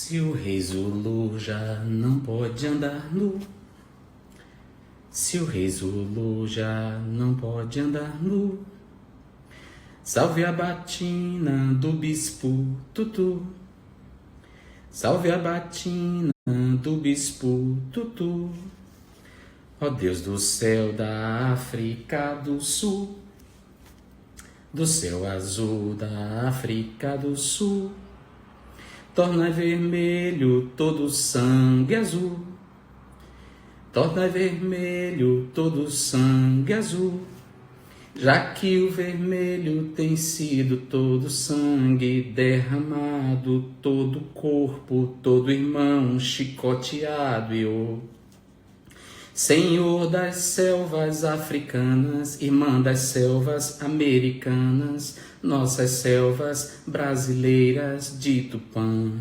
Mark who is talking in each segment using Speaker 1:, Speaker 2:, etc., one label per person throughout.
Speaker 1: Se o rei Zulu já não pode andar nu, se o rei Zulu já não pode andar nu, salve a batina do bispo Tutu, salve a batina do bispo Tutu. Ó Deus do céu da África do Sul, do céu azul da África do Sul, torna vermelho todo o sangue azul, torna vermelho todo o sangue azul, já que o vermelho tem sido todo sangue derramado, todo corpo, todo irmão chicoteado e Senhor das selvas africanas, irmã das selvas americanas, nossas selvas brasileiras de Tupã.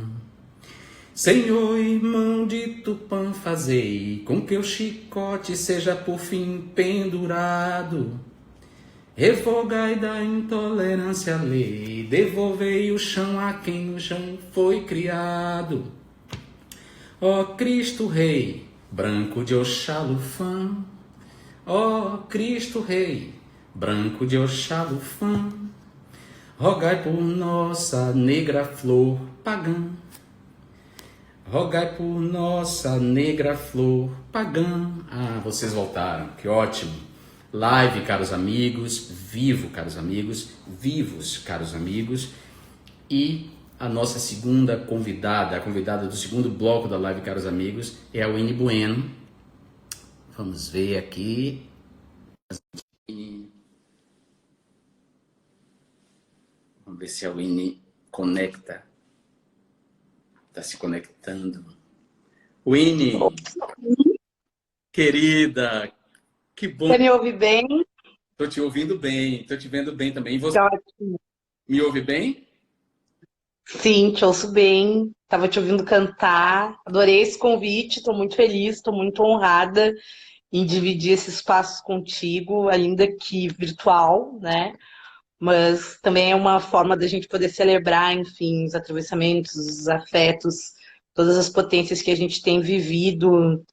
Speaker 1: Senhor, irmão de Tupã, fazei com que o chicote seja por fim pendurado. Revogai da intolerância a lei, devolvei o chão a quem no chão foi criado. Ó Cristo Rei, branco de Oxalufã, ó Cristo Rei, branco de Oxalufã, rogai por nossa negra flor pagã, rogai por nossa negra flor pagã. Ah, vocês voltaram, que ótimo. Live, caros amigos, vivo, caros amigos, vivos, caros amigos. E a nossa segunda convidada, a convidada do segundo bloco da live, caros amigos, é a Winnie Bueno. Vamos ver aqui. Vamos ver se a Winnie conecta. Está se conectando. Winnie, querida, que bom.
Speaker 2: Você me ouve bem?
Speaker 1: Estou te ouvindo bem, estou te vendo bem também. E você
Speaker 2: Ótimo.
Speaker 1: me ouve bem?
Speaker 2: Sim, te ouço bem. Estava te ouvindo cantar. Adorei esse convite, estou muito feliz, estou muito honrada em dividir esse espaço contigo, ainda que virtual, né? Mas também é uma forma da gente poder celebrar, enfim, os atravessamentos, os afetos, todas as potências que a gente tem vivido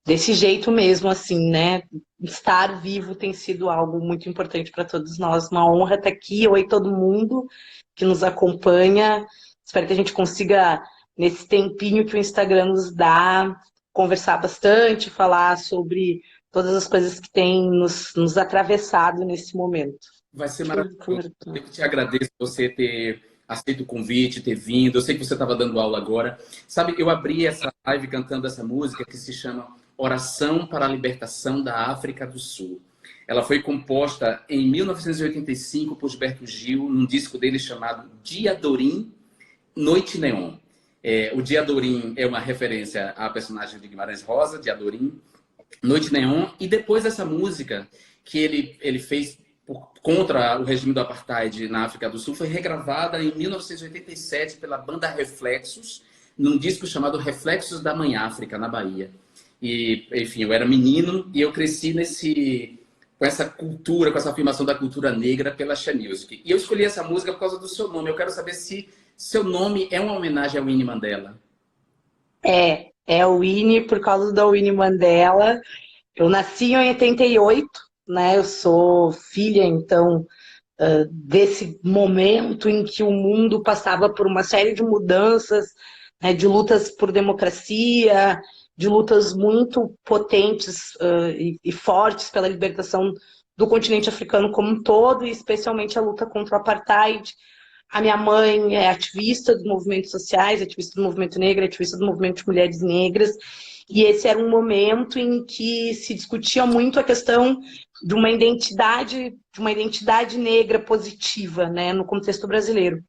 Speaker 2: desse jeito mesmo, assim, né? Estar vivo tem sido algo muito importante para todos nós. Uma honra estar aqui. Oi, todo mundo que nos acompanha. Espero que a gente consiga, nesse tempinho que o Instagram nos dá, conversar bastante, falar sobre todas as coisas que têm nos atravessado nesse momento.
Speaker 1: Vai ser maravilhoso. Eu te agradeço você ter aceito o convite, ter vindo. Eu sei que você estava dando aula agora. Sabe, eu abri essa live cantando essa música que se chama Oração para a Libertação da África do Sul. Ela foi composta em 1985 por Gilberto Gil, num disco dele chamado Diadorim, Noite Neon. O Diadorim é uma referência à personagem de Guimarães Rosa, Diadorim, Noite Neon. E depois dessa música que ele fez contra o regime do apartheid na África do Sul, foi regravada em 1987 pela banda Reflexos, num disco chamado Reflexos da Mãe África, na Bahia. E, enfim, eu era menino e eu cresci com essa cultura, com essa afirmação da cultura negra pela She Music. E eu escolhi essa música por causa do seu nome. Eu quero saber se seu nome é uma homenagem a Winnie Mandela.
Speaker 2: É o Winnie por causa da Winnie Mandela. Eu nasci em 88, né? Eu sou filha, então, desse momento em que o mundo passava por uma série de mudanças, né, de lutas por democracia, de lutas muito potentes e fortes pela libertação do continente africano como um todo, e especialmente a luta contra o apartheid. A minha mãe é ativista dos movimentos sociais, ativista do movimento negro, ativista do movimento de mulheres negras, e esse era um momento em que se discutia muito a questão de uma identidade negra positiva, né, no contexto brasileiro.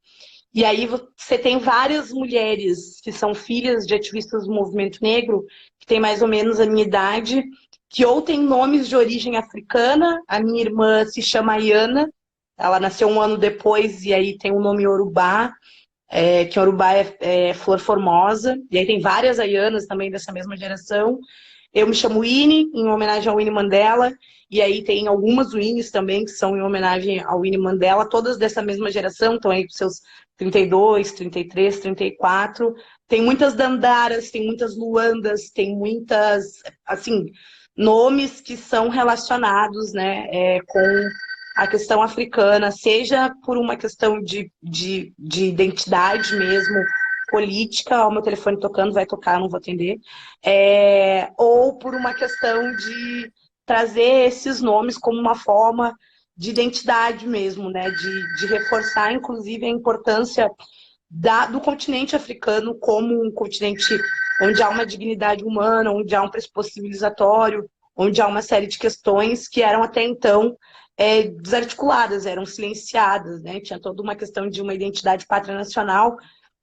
Speaker 2: E aí você tem várias mulheres que são filhas de ativistas do movimento negro, que têm mais ou menos a minha idade, que ou têm nomes de origem africana. A minha irmã se chama Ayana, ela nasceu um ano depois e aí tem o nome Yorubá, que Yorubá é flor formosa, e aí tem várias Ayanas também dessa mesma geração. Eu me chamo Winnie, em homenagem ao Winnie Mandela, e aí tem algumas Winnies também, que são em homenagem ao Winnie Mandela, todas dessa mesma geração, estão aí com seus 32, 33, 34. Tem muitas Dandaras, tem muitas Luandas, tem muitas, assim, nomes que são relacionados, né, com a questão africana, seja por uma questão de identidade mesmo, política, ó, o meu telefone tocando, vai tocar, não vou atender, ou por uma questão de trazer esses nomes como uma forma de identidade mesmo, né? De reforçar, inclusive, a importância do continente africano como um continente onde há uma dignidade humana, onde há um pressuposto civilizatório, onde há uma série de questões que eram até então desarticuladas, eram silenciadas, né? Tinha toda uma questão de uma identidade pátria nacional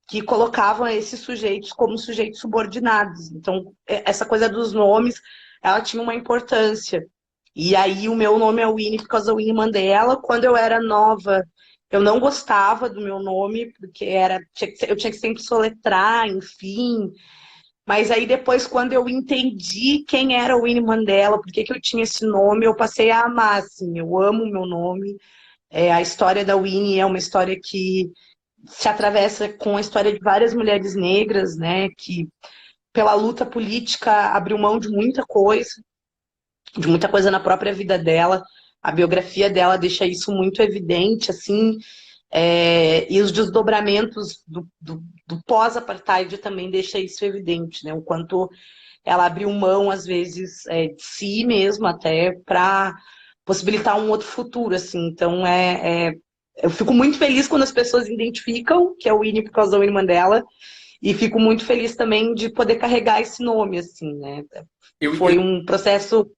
Speaker 2: que colocavam esses sujeitos como sujeitos subordinados. Então, essa coisa dos nomes, ela tinha uma importância. E aí, o meu nome é Winnie por causa da Winnie Mandela. Quando eu era nova, eu não gostava do meu nome, porque eu tinha que sempre soletrar, enfim. Mas aí, depois, quando eu entendi quem era o Winnie Mandela, por que eu tinha esse nome, eu passei a amar, assim. Eu amo o meu nome. A história da Winnie é uma história que se atravessa com a história de várias mulheres negras, né, que pela luta política abriu mão de muita coisa na própria vida dela. A biografia dela deixa isso muito evidente, assim, e os desdobramentos do pós-apartheid também deixa isso evidente, né, o quanto ela abriu mão, às vezes, de si mesma até para possibilitar um outro futuro, assim. Então, eu fico muito feliz quando as pessoas identificam que é o Winnie por causa da Winnie Mandela, e fico muito feliz também de poder carregar esse nome, assim, né?
Speaker 1: Eu,
Speaker 2: Foi
Speaker 1: eu,
Speaker 2: um processo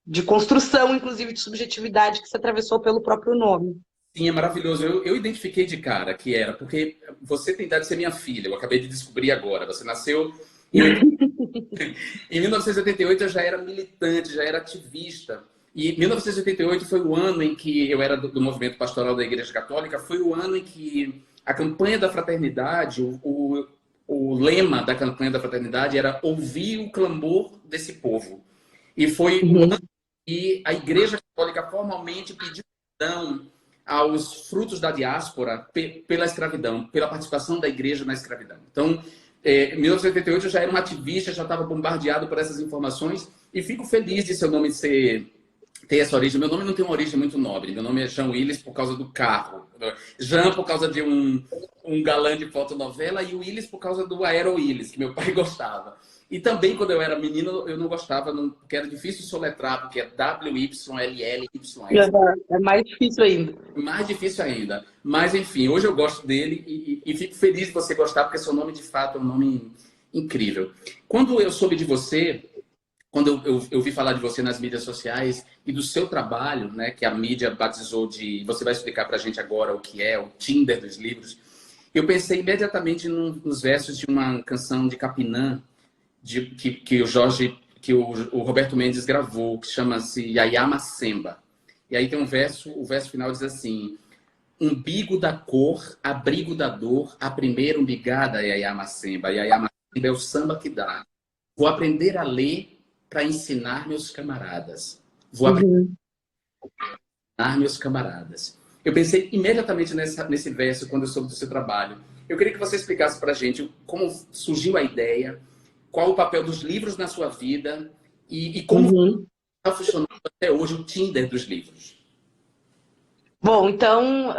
Speaker 2: de construção, inclusive, de subjetividade que se atravessou pelo próprio nome.
Speaker 1: sim, é maravilhoso. Eu identifiquei de cara que era, porque você tem idade de ser minha filha, eu acabei de descobrir agora. Você nasceu em, em 1988, eu já era militante, já era ativista. E 1988 foi o ano em que eu era do movimento pastoral da Igreja Católica, foi o ano em que a campanha da fraternidade, o lema da campanha da fraternidade era ouvir o clamor desse povo. E foi o ano
Speaker 2: Uhum.
Speaker 1: que a Igreja Católica formalmente pediu perdão aos frutos da diáspora pela escravidão, pela participação da Igreja na escravidão. Então, em 1988 eu já era um ativista, já estava bombardeado por essas informações e fico feliz de seu nome ter essa origem. Meu nome não tem uma origem muito nobre. Meu nome é Jean Willis por causa do carro. Jean por causa de um galã de fotonovela e Willis por causa do Aero Willis, que meu pai gostava. E também, quando eu era menino, eu não gostava, porque era difícil soletrar, porque é W-Y-L-L-Y-S.
Speaker 2: É mais difícil ainda.
Speaker 1: Mais difícil ainda. Mas, enfim, hoje eu gosto dele e fico feliz de você gostar, porque seu nome, de fato, é um nome incrível. Quando eu soube de você, quando eu vi falar de você nas mídias sociais e do seu trabalho, né, que a mídia batizou de... Você vai explicar para a gente agora o que é o Tinder dos livros. Eu pensei imediatamente nos versos de uma canção de Capinã, que o Roberto Mendes gravou, que chama-se Yaya Macemba. E aí tem o verso final diz assim: umbigo da cor, abrigo da dor, a primeira umbigada é Yaya Macemba. Yaya Macemba é o samba que dá. Vou aprender a ler para ensinar meus camaradas. Vou aprender
Speaker 2: Uhum.
Speaker 1: a ensinar meus camaradas. Eu pensei imediatamente nesse verso quando eu soube do seu trabalho. Eu queria que você explicasse para a gente como surgiu a ideia, qual o papel dos livros na sua vida e como
Speaker 2: Uhum.
Speaker 1: está funcionando até hoje o Tinder dos livros.
Speaker 2: Bom, então,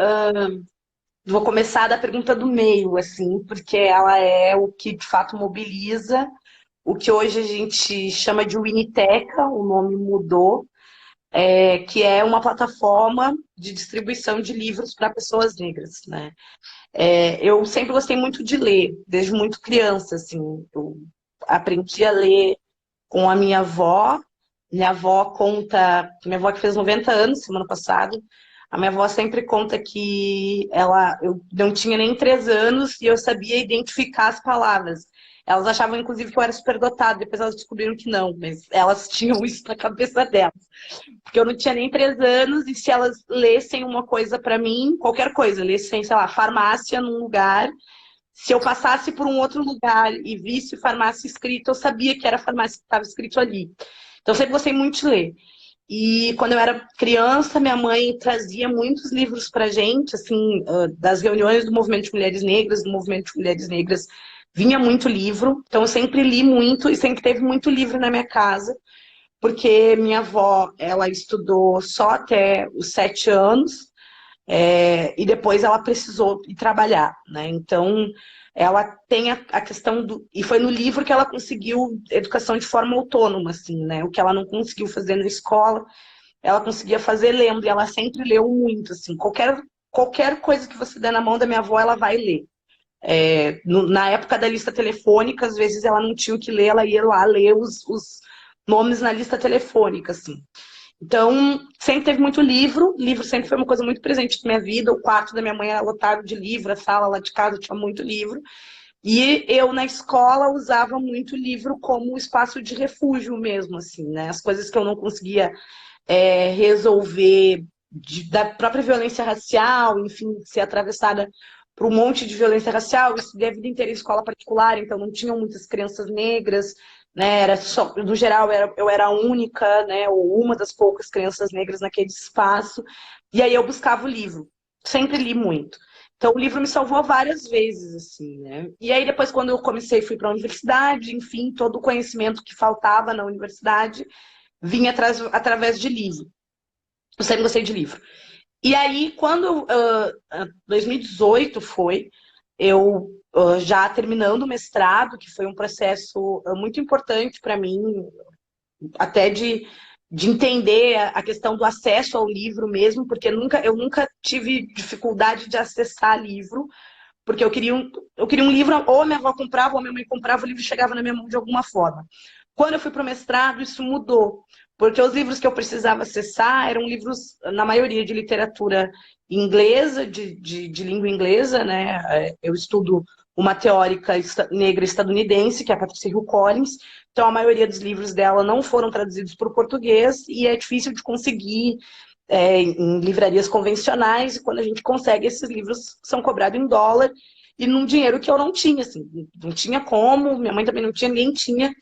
Speaker 2: vou começar da pergunta do meio, assim, porque ela é o que de fato mobiliza o que hoje a gente chama de Winiteca, o nome mudou, que é uma plataforma de distribuição de livros para pessoas negras, né? Eu sempre gostei muito de ler, desde muito criança, assim. Eu aprendi a ler com a minha avó conta, minha avó que fez 90 anos semana passada, a minha avó sempre conta que eu não tinha nem 3 anos e eu sabia identificar as palavras. Elas achavam, inclusive, que eu era superdotada, depois elas descobriram que não, mas elas tinham isso na cabeça delas. Porque eu não tinha nem 3 anos e se elas lessem uma coisa para mim, qualquer coisa, lessem, sei lá, farmácia num lugar, se eu passasse por um outro lugar e visse farmácia escrita, eu sabia que era a farmácia que estava escrito ali. Então, eu sempre gostei muito de ler. E quando eu era criança, minha mãe trazia muitos livros pra gente, assim, das reuniões do Movimento de Mulheres Negras, do Movimento de Mulheres Negras, vinha muito livro. Então eu sempre li muito e sempre teve muito livro na minha casa, porque minha avó, ela estudou só até os 7 anos, e depois ela precisou ir trabalhar, né? Então, ela tem a questão do... E foi no livro que ela conseguiu educação de forma autônoma, assim, né? O que ela não conseguiu fazer na escola, ela conseguia fazer lendo, e ela sempre leu muito, assim. Qualquer coisa que você der na mão da minha avó, ela vai ler. Na época da lista telefônica, às vezes ela não tinha o que ler, ela ia lá ler os nomes na lista telefônica, assim. Então, sempre teve muito livro. Livro sempre foi uma coisa muito presente na minha vida. O quarto da minha mãe era lotado de livro, a sala lá de casa tinha muito livro. E eu, na escola, usava muito livro como espaço de refúgio mesmo, assim, né? As coisas que eu não conseguia resolver da própria violência racial, enfim, ser atravessada por um monte de violência racial. Eu estudei a vida inteira em escola particular, então não tinham muitas crianças negras, né? Era só, no geral, eu era a única, né? Ou uma das poucas crianças negras naquele espaço. E aí eu buscava o livro. Sempre li muito. Então, o livro me salvou várias vezes, assim, né? E aí, depois, quando eu comecei, fui para a universidade, enfim, todo o conhecimento que faltava na universidade vinha através de livro. Eu sempre gostei de livro. E aí, quando 2018 foi, eu já terminando o mestrado, que foi um processo muito importante para mim, até de entender a questão do acesso ao livro mesmo, porque eu nunca tive dificuldade de acessar livro, porque eu queria um livro, ou a minha avó comprava, ou a minha mãe comprava, o livro chegava na minha mão de alguma forma. Quando eu fui para o mestrado, isso mudou, porque os livros que eu precisava acessar eram livros, na maioria, de literatura inglesa, de língua inglesa, né? Eu estudo uma teórica negra estadunidense, que é a Patricia Hill Collins, então a maioria dos livros dela não foram traduzidos para o português e é difícil de conseguir em livrarias convencionais, e quando a gente consegue, esses livros são cobrados em dólar e num dinheiro que eu não tinha, assim, não tinha como, minha mãe também não tinha, ninguém tinha.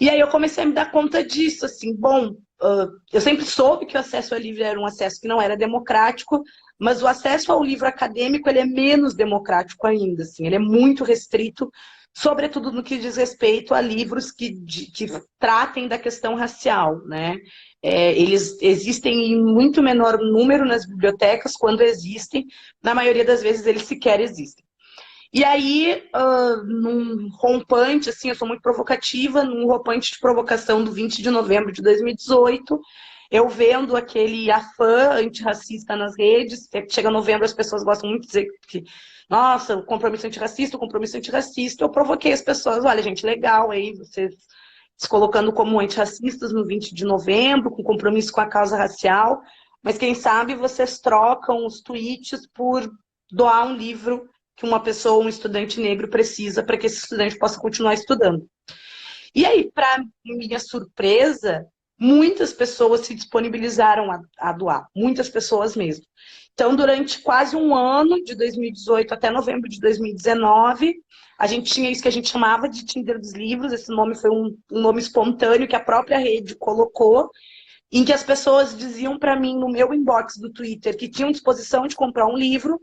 Speaker 2: E aí eu comecei a me dar conta disso, assim, bom, eu sempre soube que o acesso ao livro era um acesso que não era democrático, mas o acesso ao livro acadêmico, ele é menos democrático ainda, assim, ele é muito restrito, sobretudo no que diz respeito a livros que tratem da questão racial, né? Eles existem em muito menor número nas bibliotecas, quando existem, na maioria das vezes eles sequer existem. E aí, num rompante, assim, eu sou muito provocativa, num rompante de provocação do 20 de novembro de 2018, eu vendo aquele afã antirracista nas redes, chega novembro, as pessoas gostam muito de dizer que, nossa, o compromisso antirracista, eu provoquei as pessoas, olha, gente, legal aí, vocês se colocando como antirracistas no 20 de novembro, com compromisso com a causa racial, mas quem sabe vocês trocam os tweets por doar um livro que uma pessoa, um estudante negro precisa para que esse estudante possa continuar estudando. E aí, para minha surpresa, muitas pessoas se disponibilizaram a doar, muitas pessoas mesmo. Então, durante quase um ano, de 2018 até novembro de 2019, a gente tinha isso que a gente chamava de Tinder dos Livros. Esse nome foi um nome espontâneo que a própria rede colocou, em que as pessoas diziam para mim no meu inbox do Twitter que tinham disposição de comprar um livro,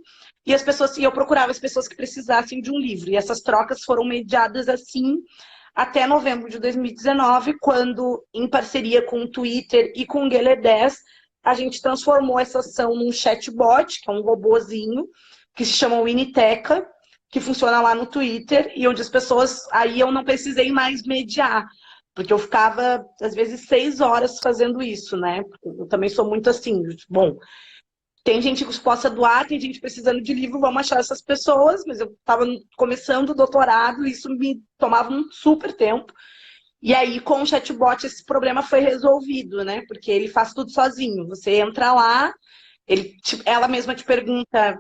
Speaker 2: e eu procurava as pessoas que precisassem de um livro. E essas trocas foram mediadas assim até novembro de 2019, quando, em parceria com o Twitter e com o Guelé10, a gente transformou essa ação num chatbot, que é um robozinho, que se chama Winiteca, que funciona lá no Twitter, e onde as pessoas... Aí eu não precisei mais mediar, porque eu ficava, às vezes, 6 horas fazendo isso, né? Eu também sou muito assim, bom, tem gente que possa doar, tem gente precisando de livro, vamos achar essas pessoas, mas eu estava começando o doutorado, e isso me tomava um super tempo. E aí, com o chatbot, esse problema foi resolvido, né? Porque ele faz tudo sozinho. Você entra lá, ela mesma te pergunta,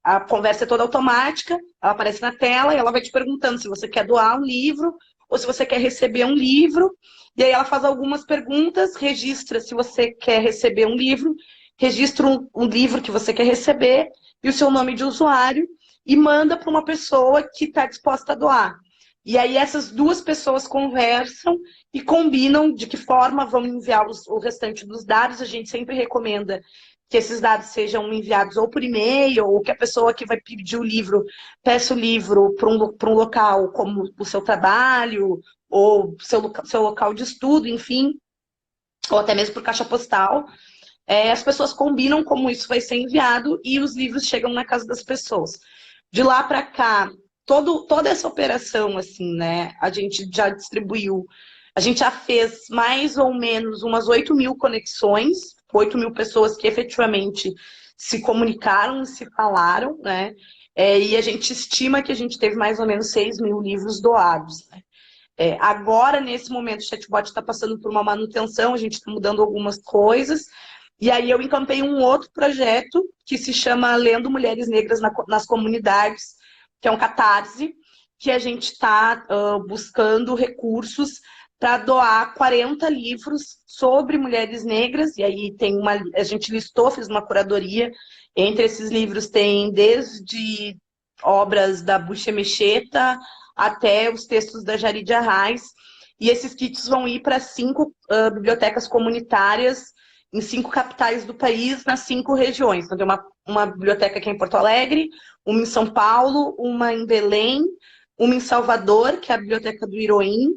Speaker 2: a conversa é toda automática, ela aparece na tela e ela vai te perguntando se você quer doar um livro ou se você quer receber um livro. E aí ela faz algumas perguntas, registra se você quer receber um livro, registra um livro que você quer receber e o seu nome de usuário e manda para uma pessoa que está disposta a doar. E aí essas duas pessoas conversam e combinam de que forma vão enviar o restante dos dados. A gente sempre recomenda que esses dados sejam enviados ou por e-mail, ou que a pessoa que vai pedir o livro peça o livro para um local como o seu trabalho, ou seu local de estudo, enfim, ou até mesmo por caixa postal. As pessoas combinam como isso vai ser enviado e os livros chegam na casa das pessoas. De lá para cá, toda essa operação, assim, né, a gente já distribuiu, a gente já fez mais ou menos umas 8.000 conexões, 8.000 pessoas que efetivamente se comunicaram, se falaram, né, e a gente estima que a gente teve mais ou menos 6.000 livros doados, né. Agora, nesse momento, o chatbot está passando por uma manutenção, a gente está mudando algumas coisas, e aí eu encampei um outro projeto que se chama Lendo Mulheres Negras nas Comunidades, que é um catarse, que a gente está buscando recursos para doar 40 livros sobre mulheres negras, e aí a gente listou, fez uma curadoria, entre esses livros tem desde obras da Bucha Mecheta até os textos da Jarid Arraes, e esses kits vão ir para 5 bibliotecas comunitárias em 5 capitais do país, nas 5 regiões. Então, tem uma biblioteca aqui em Porto Alegre, uma em São Paulo, uma em Belém, uma em Salvador, que é a Biblioteca do Iroim,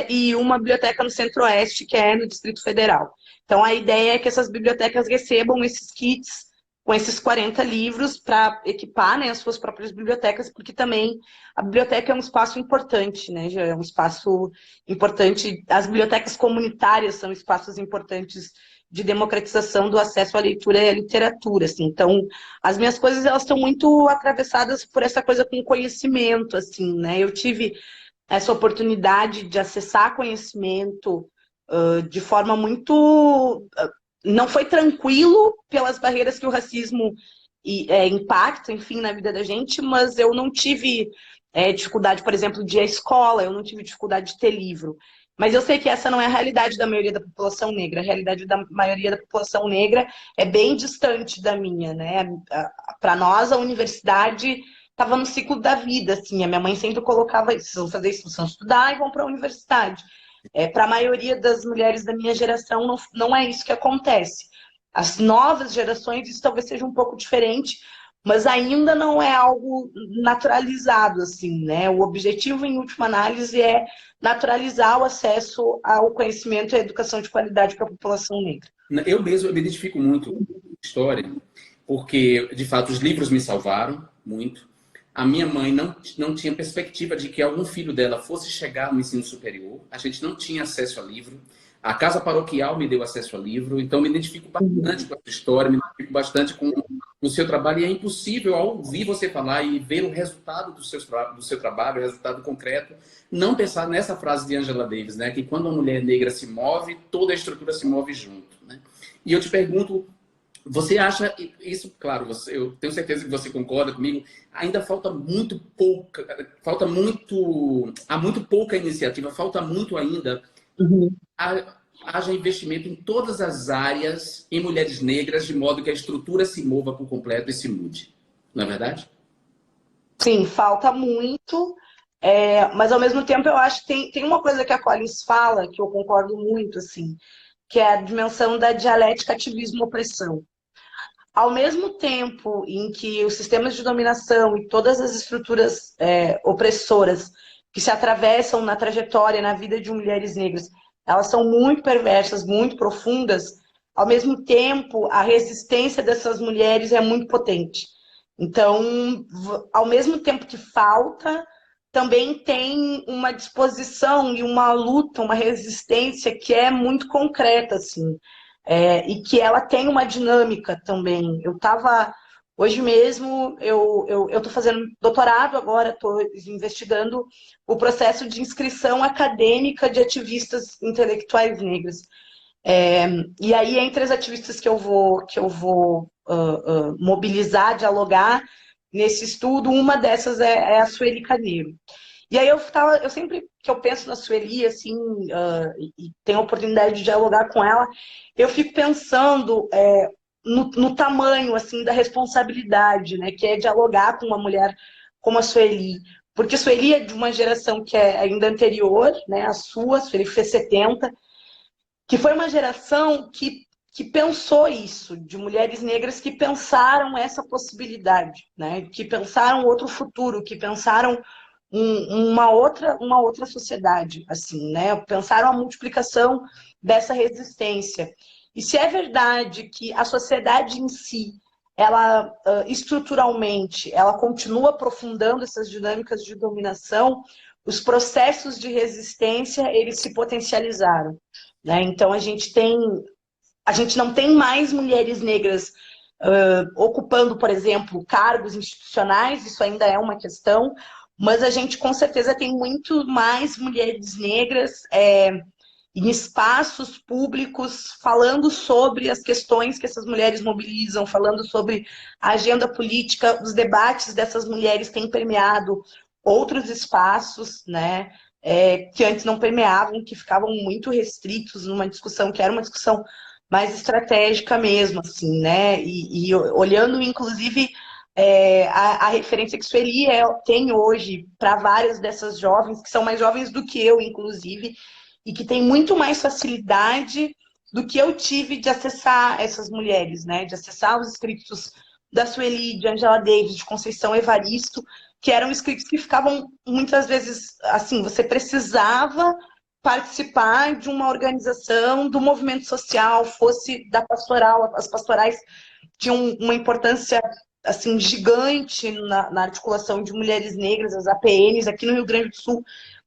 Speaker 2: e uma biblioteca no Centro-Oeste, que é no Distrito Federal. Então, a ideia é que essas bibliotecas recebam esses kits com esses 40 livros para equipar, né, as suas próprias bibliotecas, porque também a biblioteca é um espaço importante, né, já é um espaço importante, as bibliotecas comunitárias são espaços importantes de democratização do acesso à leitura e à literatura, assim. Então, as minhas coisas, elas estão muito atravessadas por essa coisa com conhecimento, assim, né, eu tive essa oportunidade de acessar conhecimento de forma muito... não foi tranquilo pelas barreiras que o racismo impacta, enfim, na vida da gente, mas eu não tive dificuldade, por exemplo, de ir à escola, eu não tive dificuldade de ter livro. Mas eu sei que essa não é a realidade da maioria da população negra. A realidade da maioria da população negra é bem distante da minha, né? Para nós, a universidade estava no ciclo da vida, assim. A minha mãe sempre colocava isso, vão fazer isso, vão estudar e vão para a universidade. Para a maioria das mulheres da minha geração, não é isso que acontece. As novas gerações, isso talvez seja um pouco diferente, mas ainda não é algo naturalizado, assim, né? O objetivo, em última análise, é naturalizar o acesso ao conhecimento e à educação de qualidade para a população negra.
Speaker 1: Eu mesmo me identifico muito com a história, porque, de fato, os livros me salvaram muito. A minha mãe não tinha perspectiva de que algum filho dela fosse chegar no ensino superior. A gente não tinha acesso a livro. A casa paroquial me deu acesso a livro. Então, me identifico bastante com a sua história, me identifico bastante com o seu trabalho. E é impossível, ao ouvir você falar e ver o resultado do seu trabalho, o resultado concreto, não pensar nessa frase de Angela Davis, né? Que quando a mulher negra se move, toda a estrutura se move junto, né? E eu te pergunto, você acha isso, claro, eu tenho certeza que você concorda comigo, ainda falta muito pouca, há muito pouca iniciativa, falta muito ainda, haja investimento em todas as áreas em mulheres negras, de modo que a estrutura se mova por completo e se mude. Não é verdade?
Speaker 2: Sim, falta muito, mas ao mesmo tempo eu acho que tem uma coisa que a Collins fala, que eu concordo muito, assim, que é a dimensão da dialética ativismo-opressão. Ao mesmo tempo em que os sistemas de dominação e todas as estruturas opressoras que se atravessam na trajetória, na vida de mulheres negras, elas são muito perversas, muito profundas, ao mesmo tempo, a resistência dessas mulheres é muito potente. Então, ao mesmo tempo que falta, também tem uma disposição e uma luta, uma resistência que é muito concreta, assim. E que ela tem uma dinâmica também. Hoje mesmo, eu estou fazendo doutorado agora, estou investigando o processo de inscrição acadêmica de ativistas intelectuais negras. E aí, entre as ativistas que eu vou mobilizar, dialogar nesse estudo, uma dessas é a Sueli Carneiro. E aí eu sempre que eu penso na Sueli, assim, e tenho a oportunidade de dialogar com ela, eu fico pensando no tamanho, assim, da responsabilidade, né, que é dialogar com uma mulher como a Sueli, porque Sueli é de uma geração que é ainda anterior, né, a sua, Sueli fez 70, que foi uma geração que pensou isso, de mulheres negras que pensaram essa possibilidade, né, que pensaram outro futuro, que pensaram uma outra sociedade, assim, né, pensaram a multiplicação dessa resistência. E se é verdade que a sociedade em si, ela estruturalmente, ela continua aprofundando essas dinâmicas de dominação, os processos de resistência, eles se potencializaram, né? Então a gente não tem mais mulheres negras ocupando, por exemplo, cargos institucionais, isso ainda é uma questão, mas a gente com certeza tem muito mais mulheres negras em espaços públicos, falando sobre as questões que essas mulheres mobilizam, falando sobre a agenda política, os debates dessas mulheres têm permeado outros espaços, né, que antes não permeavam, que ficavam muito restritos numa discussão que era uma discussão mais estratégica mesmo, assim, né, e olhando, inclusive, a referência que Sueli tem hoje para várias dessas jovens, que são mais jovens do que eu, inclusive, e que tem muito mais facilidade do que eu tive de acessar essas mulheres, né? De acessar os escritos da Sueli, de Angela Davis, de Conceição Evaristo, que eram escritos que ficavam muitas vezes assim, você precisava participar de uma organização, do movimento social, fosse da pastoral, as pastorais tinham uma importância assim gigante na articulação de mulheres negras, as APNs, aqui no Rio Grande do Sul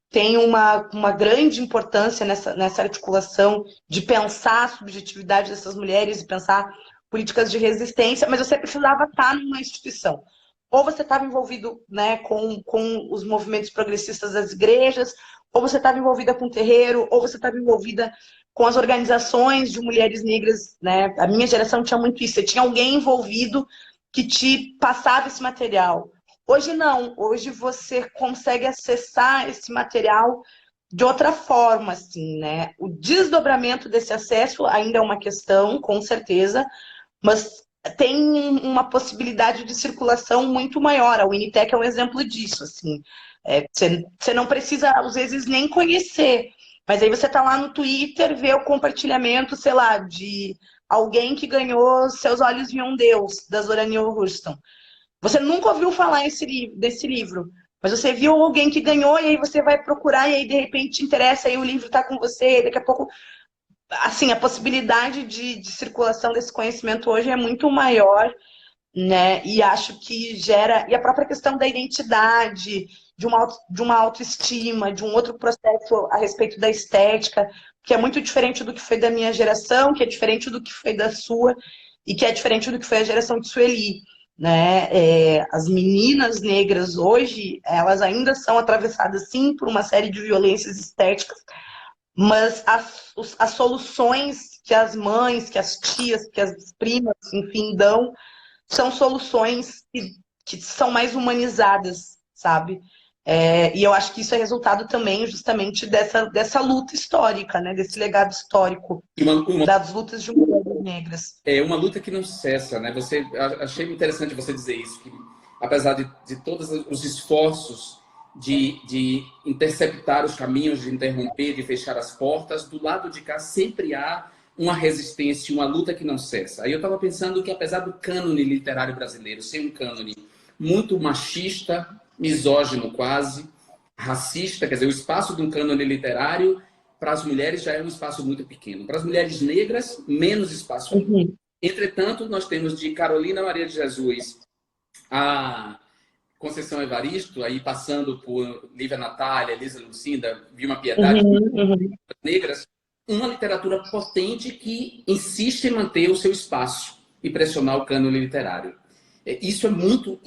Speaker 2: tem uma grande importância nessa articulação de pensar a subjetividade dessas mulheres e pensar políticas de resistência, mas você precisava estar numa instituição. Ou você estava envolvido, né, com os movimentos progressistas das igrejas, ou você estava envolvida com o terreiro, ou você estava envolvida com as organizações de mulheres negras, né? A minha geração tinha muito isso, você tinha alguém envolvido que te passava esse material. Hoje não, hoje você consegue acessar esse material de outra forma, assim, né? O desdobramento desse acesso ainda é uma questão, com certeza, mas tem uma possibilidade de circulação muito maior. A Unitec é um exemplo disso, assim. Você não precisa, às vezes, nem conhecer, mas aí você está lá no Twitter, vê o compartilhamento, sei lá, de alguém que ganhou Seus Olhos Viam Deus, da Zora Neale Hurston. Você nunca ouviu falar desse livro, mas você viu alguém que ganhou e aí você vai procurar e aí de repente te interessa, aí o livro está com você, e daqui a pouco, assim, a possibilidade de circulação desse conhecimento hoje é muito maior, né? E acho que gera, e a própria questão da identidade, de uma autoestima, de um outro processo a respeito da estética, que é muito diferente do que foi da minha geração, que é diferente do que foi da sua, e que é diferente do que foi a geração de Sueli, né? As meninas negras hoje, elas ainda são atravessadas, sim, por uma série de violências estéticas, mas as soluções que as mães, que as tias, que as primas, enfim, dão, são soluções que são mais humanizadas, sabe? E eu acho que isso é resultado também justamente dessa luta histórica, né? Desse legado histórico
Speaker 1: E
Speaker 2: das lutas de mulheres negras.
Speaker 1: é uma luta que não cessa, né? Achei interessante você dizer isso, que apesar de todos os esforços de interceptar os caminhos, de interromper, de fechar as portas, do lado de cá sempre há uma resistência, uma luta que não cessa. Aí eu estava pensando que apesar do cânone literário brasileiro ser um cânone muito machista, misógino quase, racista, quer dizer, o espaço de um cânone literário para as mulheres já é um espaço muito pequeno. Para as mulheres negras, menos espaço ainda.
Speaker 2: Uhum.
Speaker 1: Entretanto, nós temos de Carolina Maria de Jesus a Conceição Evaristo, aí passando por Lívia Natália, Elisa Lucinda, Vilma Piedade, negras, uma literatura potente que insiste em manter o seu espaço e pressionar o cânone literário. Isso é muito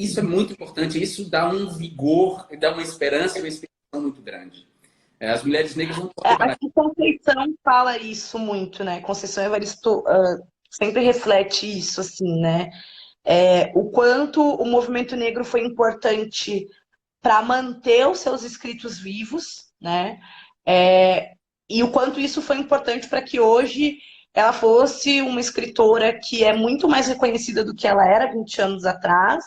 Speaker 1: importante, isso dá um vigor, dá uma esperança e uma inspiração muito grande. As mulheres negras não podem parar.
Speaker 2: Acho que Conceição fala isso muito, né? Conceição Evaristo sempre reflete isso, assim, né? O quanto o movimento negro foi importante para manter os seus escritos vivos, né? E o quanto isso foi importante para que hoje ela fosse uma escritora que é muito mais reconhecida do que ela era 20 anos atrás,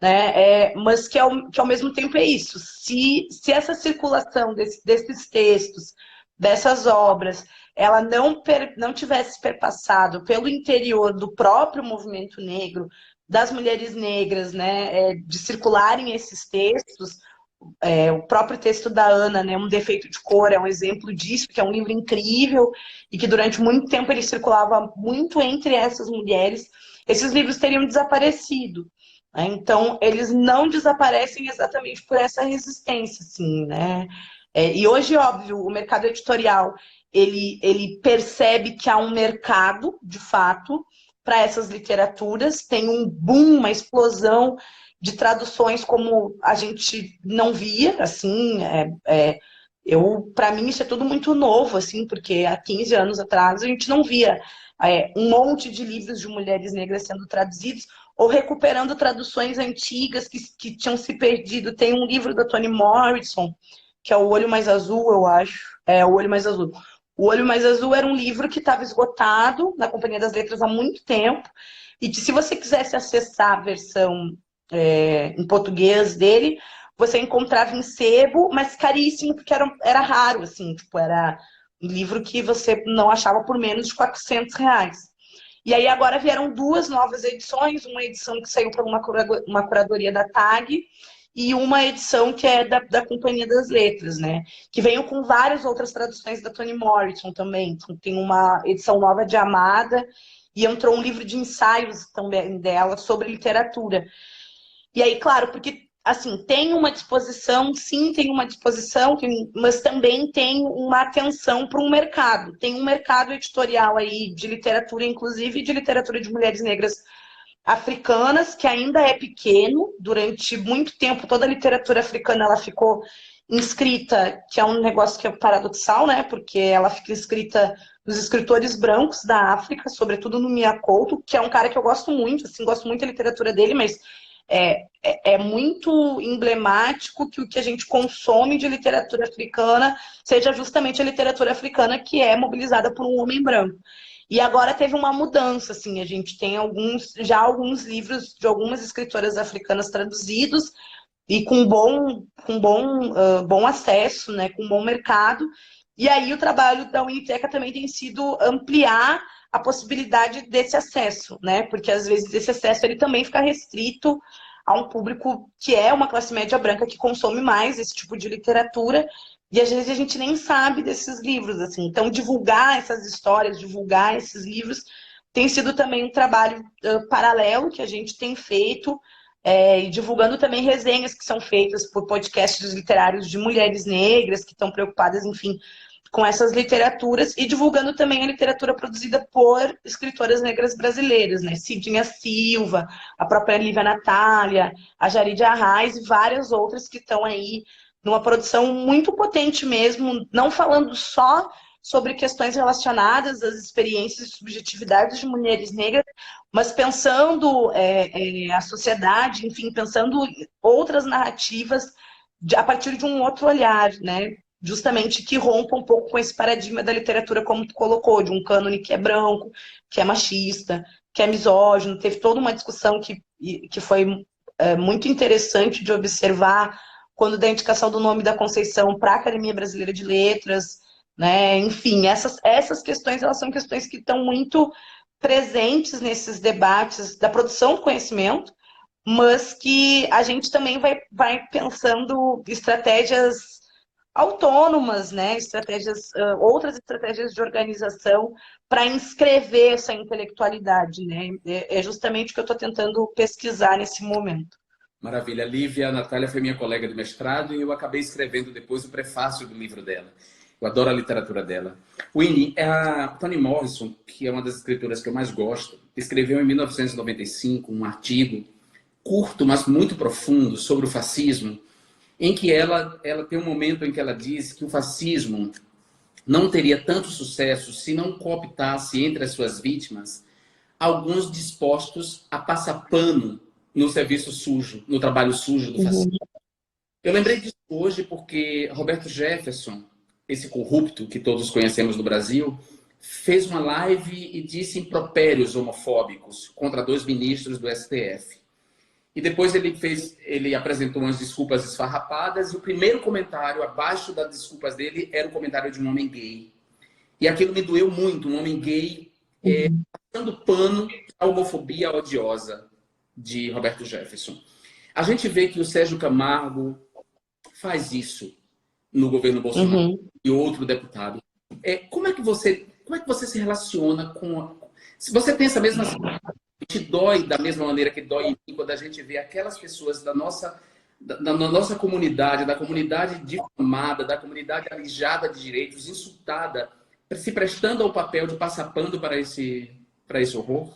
Speaker 2: né? Mas que ao mesmo tempo é isso. Se essa circulação desses textos, dessas obras, ela não tivesse perpassado pelo interior do próprio movimento negro, das mulheres negras, né, de circularem esses textos, o próprio texto da Ana, né, Um Defeito de Cor, é um exemplo disso, que é um livro incrível e que durante muito tempo ele circulava muito entre essas mulheres. Esses livros teriam desaparecido, né? Então, eles não desaparecem exatamente por essa resistência, assim, né? E hoje, óbvio, o mercado editorial, ele percebe que há um mercado, de fato, para essas literaturas, tem um boom, uma explosão de traduções como a gente não via, assim, para mim isso é tudo muito novo, assim, porque há 15 anos atrás a gente não via um monte de livros de mulheres negras sendo traduzidos ou recuperando traduções antigas que tinham se perdido. Tem um livro da Toni Morrison, que é O Olho Mais Azul, eu acho. O Olho Mais Azul. O Olho Mais Azul era um livro que estava esgotado na Companhia das Letras há muito tempo e que se você quisesse acessar a versão em português dele, você encontrava em sebo, mas caríssimo, porque era raro, assim, tipo, era um livro que você não achava por menos de R$ 400. E aí agora vieram duas novas edições, uma edição que saiu por uma curadoria da TAG e uma edição que é da Companhia das Letras, né? Que veio com várias outras traduções da Toni Morrison também. Então, tem uma edição nova de Amada e entrou um livro de ensaios também dela sobre literatura. E aí, claro, porque assim, tem uma disposição, sim, tem uma disposição, mas também tem uma atenção para um mercado. Tem um mercado editorial aí de literatura, inclusive de literatura de mulheres negras africanas, que ainda é pequeno. Durante muito tempo, toda a literatura africana ela ficou inscrita, que é um negócio que é paradoxal, né? Porque ela fica inscrita nos escritores brancos da África, sobretudo no Mia Couto, que é um cara que eu gosto muito, assim, gosto muito da literatura dele, mas é muito emblemático que o que a gente consome de literatura africana seja justamente a literatura africana que é mobilizada por um homem branco. E agora teve uma mudança, assim, a gente tem alguns livros de algumas escritoras africanas traduzidos e com bom acesso, né, com bom mercado. E aí o trabalho da Uniteca também tem sido ampliar a possibilidade desse acesso, né? Porque às vezes esse acesso ele também fica restrito a um público que é uma classe média branca que consome mais esse tipo de literatura e às vezes a gente nem sabe desses livros, assim. Então divulgar essas histórias, divulgar esses livros tem sido também um trabalho paralelo que a gente tem feito, e divulgando também resenhas que são feitas por podcasts literários de mulheres negras que estão preocupadas, enfim, com essas literaturas e divulgando também a literatura produzida por escritoras negras brasileiras, né? Cidinha Silva, a própria Lívia Natália, a Jaride Arraes e várias outras que estão aí numa produção muito potente mesmo, não falando só sobre questões relacionadas às experiências e subjetividades de mulheres negras, mas pensando a sociedade, enfim, pensando outras narrativas a partir de um outro olhar, né? Justamente que rompa um pouco com esse paradigma da literatura, como tu colocou, de um cânone que é branco, que é machista, que é misógino. Teve toda uma discussão que foi muito interessante de observar quando da indicação do nome da Conceição para a Academia Brasileira de Letras, né? Enfim, essas questões, elas são questões que estão muito presentes nesses debates da produção do conhecimento, mas que a gente também vai pensando estratégias autônomas, né? Outras estratégias de organização para inscrever essa intelectualidade, né? É justamente o que eu estou tentando pesquisar nesse momento.
Speaker 1: Maravilha. Lívia Natália foi minha colega de mestrado e eu acabei escrevendo depois o prefácio do livro dela. Eu adoro a literatura dela. Winnie, a Toni Morrison, que é uma das escritoras que eu mais gosto, escreveu em 1995 um artigo curto, mas muito profundo, sobre o fascismo, em que ela tem um momento em que ela diz que o fascismo não teria tanto sucesso se não cooptasse entre as suas vítimas alguns dispostos a passar pano no serviço sujo, no trabalho sujo do fascismo. Eu lembrei disso hoje porque Roberto Jefferson, esse corrupto que todos conhecemos no Brasil, fez uma live e disse impropérios homofóbicos contra 2 ministros do STF. E depois ele apresentou umas desculpas esfarrapadas, e o primeiro comentário abaixo das desculpas dele era o comentário de um homem gay. E aquilo me doeu muito, um homem gay passando pano à homofobia odiosa de Roberto Jefferson. A gente vê que o Sérgio Camargo faz isso no governo Bolsonaro e outro deputado. Como é que você se relaciona com... Se você tem essa mesma... Te dói da mesma maneira que dói em mim quando a gente vê aquelas pessoas da nossa comunidade, da comunidade difamada, da comunidade alijada de direitos, insultada, se prestando ao papel de passar pano para esse horror?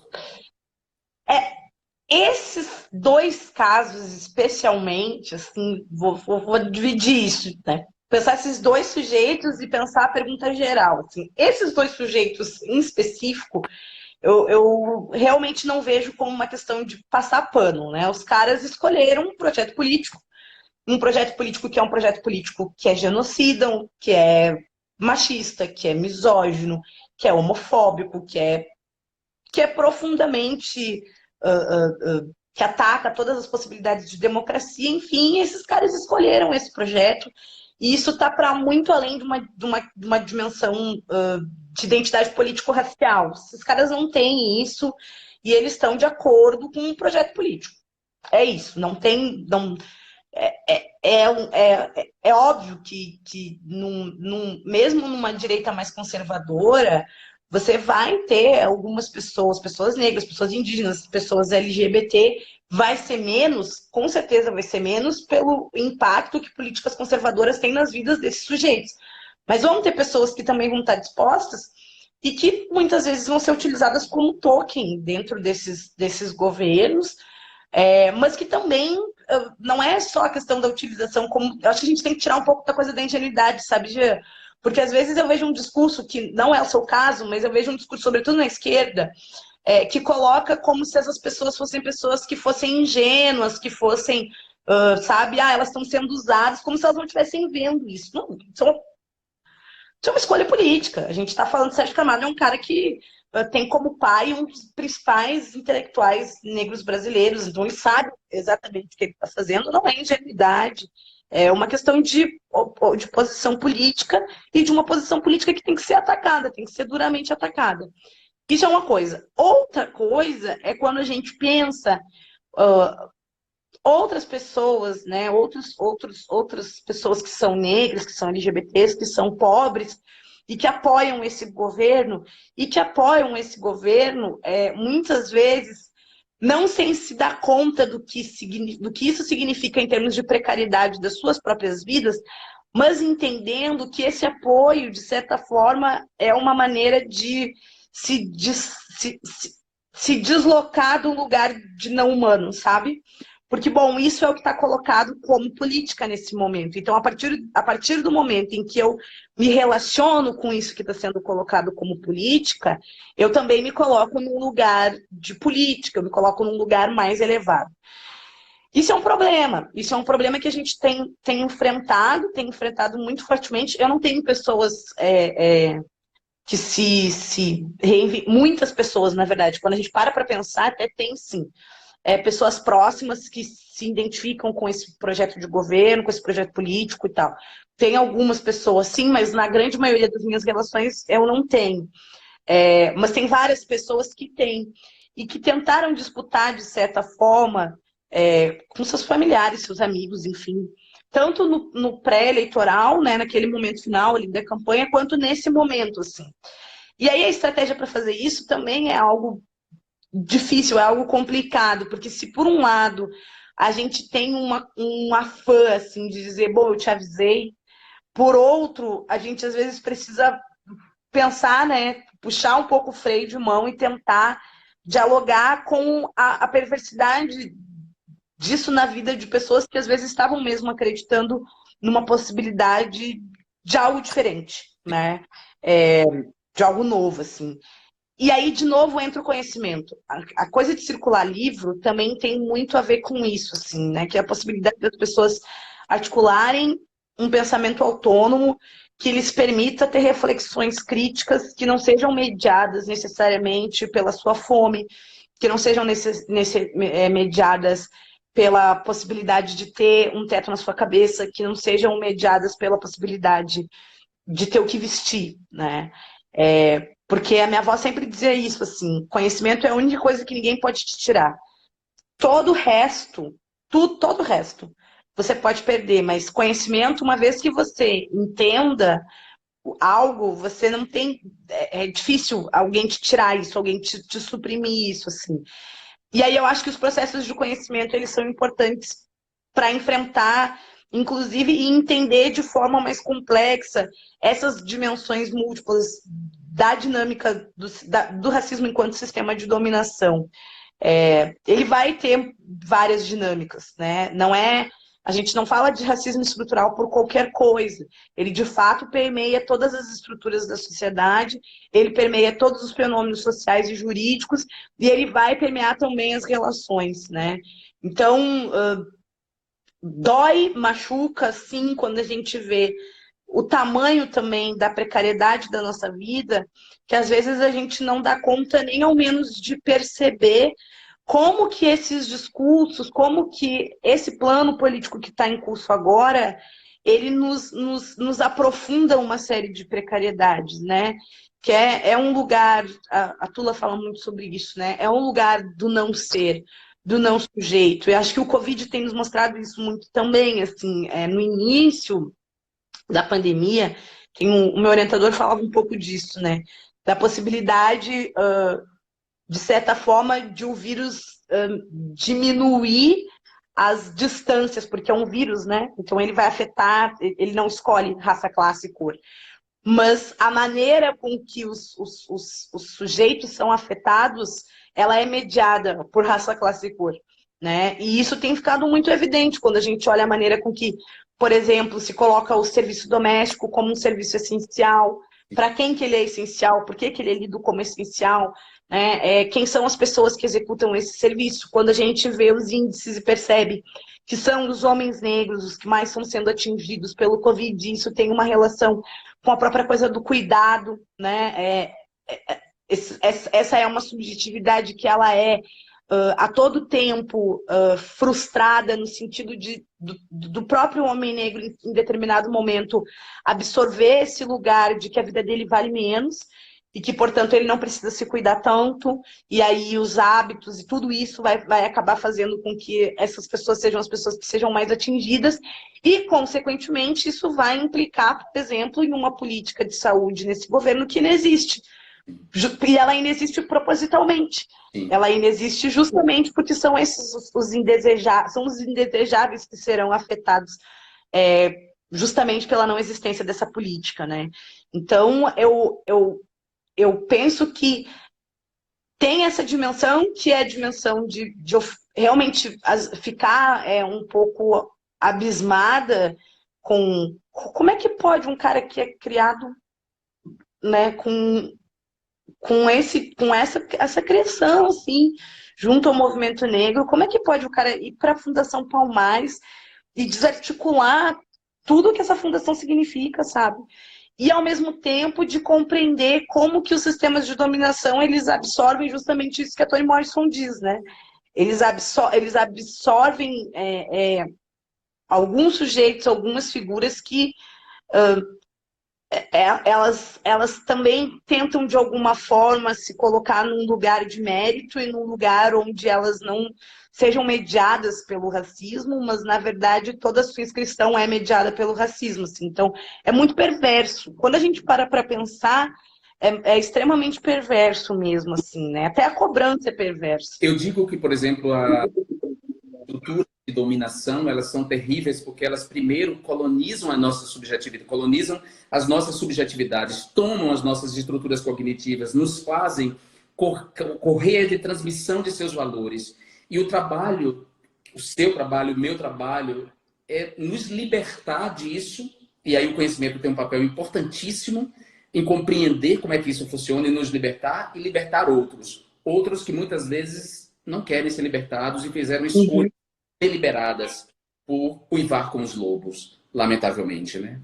Speaker 2: Esses dois casos, especialmente, assim, vou dividir isso, né? Pensar esses dois sujeitos e pensar a pergunta geral. Assim, esses dois sujeitos em específico, eu realmente não vejo como uma questão de passar pano, né? Os caras escolheram um projeto político que é um projeto político que é genocida, que é machista, que é misógino, que é homofóbico, que é profundamente... que ataca todas as possibilidades de democracia, enfim, esses caras escolheram esse projeto, e isso está para muito além de uma dimensão de identidade político-racial. Esses caras não têm isso, e eles estão de acordo com um projeto político. É isso, não tem... É óbvio que mesmo numa direita mais conservadora, você vai ter algumas pessoas negras, pessoas indígenas, pessoas LGBT, vai ser menos, com certeza vai ser menos, pelo impacto que políticas conservadoras têm nas vidas desses sujeitos. Mas vão ter pessoas que também vão estar dispostas e que muitas vezes vão ser utilizadas como token dentro desses governos, mas que também não é só a questão da utilização, como eu acho que a gente tem que tirar um pouco da coisa da ingenuidade, sabe, Jean? Porque às vezes eu vejo um discurso, que não é o seu caso, mas eu vejo um discurso, sobretudo na esquerda, que coloca como se essas pessoas fossem pessoas que fossem ingênuas, que fossem, sabe, elas estão sendo usadas, como se elas não estivessem vendo isso. Não, isso é uma escolha política. A gente está falando de Sérgio Camargo, é um cara que tem como pai um dos principais intelectuais negros brasileiros, então ele sabe exatamente o que ele está fazendo, não é ingenuidade, é uma questão de posição política, e de uma posição política que tem que ser atacada, tem que ser duramente atacada. Isso é uma coisa. Outra coisa é quando a gente pensa outras pessoas, né, outras pessoas que são negras, que são LGBTs, que são pobres, e que apoiam esse governo, muitas vezes não sem se dar conta do que isso significa em termos de precariedade das suas próprias vidas, mas entendendo que esse apoio, de certa forma, é uma maneira de se deslocar do lugar de não humano, sabe? Porque, bom, isso é o que está colocado como política nesse momento. Então, a partir do momento em que eu me relaciono com isso que está sendo colocado como política, eu também me coloco num lugar de política, eu me coloco num lugar mais elevado. Isso é um problema que a gente tem enfrentado muito fortemente. Eu não tenho pessoas que muitas pessoas, na verdade, quando a gente para pensar, até tem sim. Pessoas próximas que se identificam com esse projeto de governo, com esse projeto político e tal. Tem algumas pessoas, sim, mas na grande maioria das minhas relações eu não tenho. Mas tem várias pessoas que têm. E que tentaram disputar, de certa forma, com seus familiares, seus amigos, enfim. Tanto no pré-eleitoral, né, naquele momento final ali da campanha, quanto nesse momento, assim. E aí a estratégia para fazer isso também é algo difícil, é algo complicado, porque se por um lado a gente tem um afã assim, de dizer, bom, eu te avisei, por outro, a gente às vezes precisa pensar, né, puxar um pouco o freio de mão e tentar dialogar com a perversidade disso na vida de pessoas que às vezes estavam mesmo acreditando numa possibilidade de algo diferente, né, de algo novo, assim. E aí, de novo, entra o conhecimento. A coisa de circular livro também tem muito a ver com isso, assim, né? Que é a possibilidade das pessoas articularem um pensamento autônomo que lhes permita ter reflexões críticas que não sejam mediadas necessariamente pela sua fome, que não sejam mediadas pela possibilidade de ter um teto na sua cabeça, que não sejam mediadas pela possibilidade de ter o que vestir, né? Porque a minha avó sempre dizia isso, assim, conhecimento é a única coisa que ninguém pode te tirar. Todo o resto, todo o resto, você pode perder, mas conhecimento, uma vez que você entenda algo, você não tem. É difícil alguém te tirar isso, alguém te suprimir isso, assim. E aí eu acho que os processos de conhecimento, eles são importantes para enfrentar, inclusive, e entender de forma mais complexa essas dimensões múltiplas da dinâmica do racismo enquanto sistema de dominação. Ele vai ter várias dinâmicas, né? Não é, a gente não fala de racismo estrutural por qualquer coisa. Ele, de fato, permeia todas as estruturas da sociedade, ele permeia todos os fenômenos sociais e jurídicos, e ele vai permear também as relações, né? Então, dói, machuca, sim, quando a gente vê o tamanho também da precariedade da nossa vida, que às vezes a gente não dá conta nem ao menos de perceber como que esses discursos, como que esse plano político que está em curso agora, ele nos aprofunda uma série de precariedades, né? Que é um lugar, a Tula fala muito sobre isso, né? É um lugar do não ser, do não sujeito. E acho que o Covid tem nos mostrado isso muito também, assim, no início da pandemia, o meu orientador falava um pouco disso, né? Da possibilidade, de certa forma, de o vírus diminuir as distâncias, porque é um vírus, né? Então ele vai afetar, ele não escolhe raça, classe e cor. Mas a maneira com que os sujeitos são afetados, ela é mediada por raça, classe e cor, né? E isso tem ficado muito evidente quando a gente olha a maneira com que, por exemplo, se coloca o serviço doméstico como um serviço essencial. Para quem que ele é essencial? Por que que ele é lido como essencial? Né? Quem são as pessoas que executam esse serviço? Quando a gente vê os índices e percebe que são os homens negros os que mais estão sendo atingidos pelo Covid, isso tem uma relação com a própria coisa do cuidado, né? Essa é uma subjetividade que ela é a todo tempo frustrada no sentido do próprio homem negro em determinado momento absorver esse lugar de que a vida dele vale menos e que, portanto, ele não precisa se cuidar tanto, e aí os hábitos e tudo isso vai acabar fazendo com que essas pessoas sejam as pessoas que sejam mais atingidas, e, consequentemente, isso vai implicar, por exemplo, em uma política de saúde nesse governo que não existe. E ela ainda existe propositalmente.
Speaker 1: Sim.
Speaker 2: Ela ainda existe justamente porque são esses os indesejáveis que serão afetados justamente pela não existência dessa política, né? Então, eu penso que tem essa dimensão, que é a dimensão de realmente ficar um pouco abismada com como é que pode um cara que é criado, né, com essa criação, assim, junto ao movimento negro, como é que pode o cara ir para a Fundação Palmares e desarticular tudo que essa fundação significa, sabe? E, ao mesmo tempo, de compreender como que os sistemas de dominação, eles absorvem justamente isso que a Toni Morrison diz, né? Eles absorvem alguns sujeitos, algumas figuras que elas também tentam, de alguma forma, se colocar num lugar de mérito e num lugar onde elas não sejam mediadas pelo racismo, mas, na verdade, toda a sua inscrição é mediada pelo racismo. Assim. Então, é muito perverso. Quando a gente para pensar, é extremamente perverso mesmo, assim, né? Até a cobrança é perversa.
Speaker 1: Eu digo que, por exemplo, a estrutura de dominação, elas são terríveis porque elas primeiro colonizam a nossa subjetividade, colonizam as nossas subjetividades, tomam as nossas estruturas cognitivas, nos fazem correr de transmissão de seus valores. E o trabalho, o seu trabalho, o meu trabalho, é nos libertar disso, e aí o conhecimento tem um papel importantíssimo em compreender como é que isso funciona e nos libertar e libertar outros. Outros que muitas vezes não querem ser libertados e fizeram escolhas deliberadas por uivar com os lobos, lamentavelmente, né?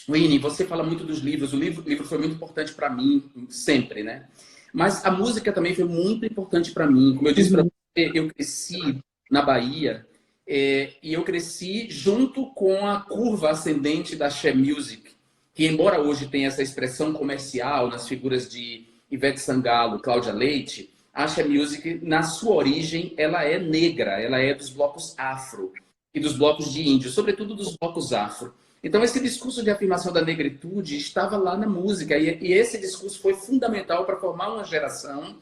Speaker 1: Winnie, você fala muito dos livros. O livro foi muito importante para mim, sempre, né? Mas a música também foi muito importante para mim. Como eu disse para você, eu cresci na Bahia, e eu cresci junto com a curva ascendente da She Music, que embora hoje tenha essa expressão comercial nas figuras de Ivete Sangalo, Cláudia Leite, a She Music, na sua origem, ela é negra, ela é dos blocos afro e dos blocos de índio, sobretudo dos blocos afro. Então, esse discurso de afirmação da negritude estava lá na música, e esse discurso foi fundamental para formar uma geração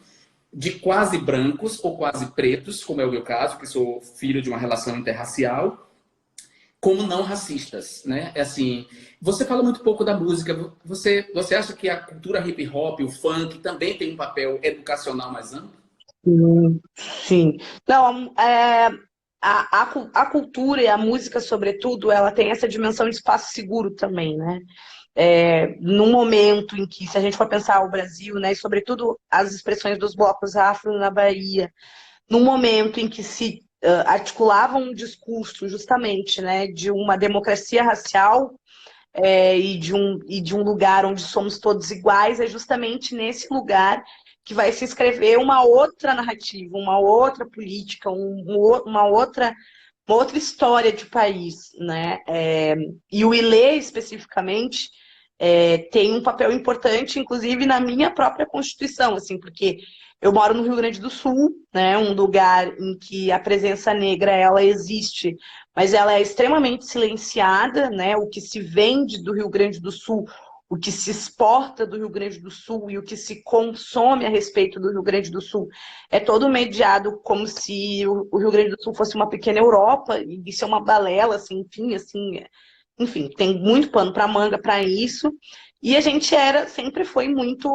Speaker 1: de quase brancos ou quase pretos, como é o meu caso, que sou filho de uma relação interracial, como não racistas, né? É assim, você fala muito pouco da música. Você acha que a cultura hip hop, o funk, também tem um papel educacional mais amplo?
Speaker 2: Sim. Não, a cultura e a música, sobretudo, ela tem essa dimensão de espaço seguro também, né? Num momento em que, se a gente for pensar o Brasil, né, e sobretudo as expressões dos blocos afro na Bahia, num momento em que se articulava um discurso justamente, né, de uma democracia racial, e de um lugar onde somos todos iguais, é justamente nesse lugar que vai se escrever uma outra narrativa, uma outra política, uma outra história de país, né? E o Ilê, especificamente, tem um papel importante, inclusive na minha própria Constituição, assim, porque eu moro no Rio Grande do Sul, né? Um lugar em que a presença negra ela existe, mas ela é extremamente silenciada, né? O que se vende do Rio Grande do Sul, o que se exporta do Rio Grande do Sul e o que se consome a respeito do Rio Grande do Sul é todo mediado como se o Rio Grande do Sul fosse uma pequena Europa, e isso é uma balela, enfim, tem muito pano para manga para isso, e a gente sempre foi muito,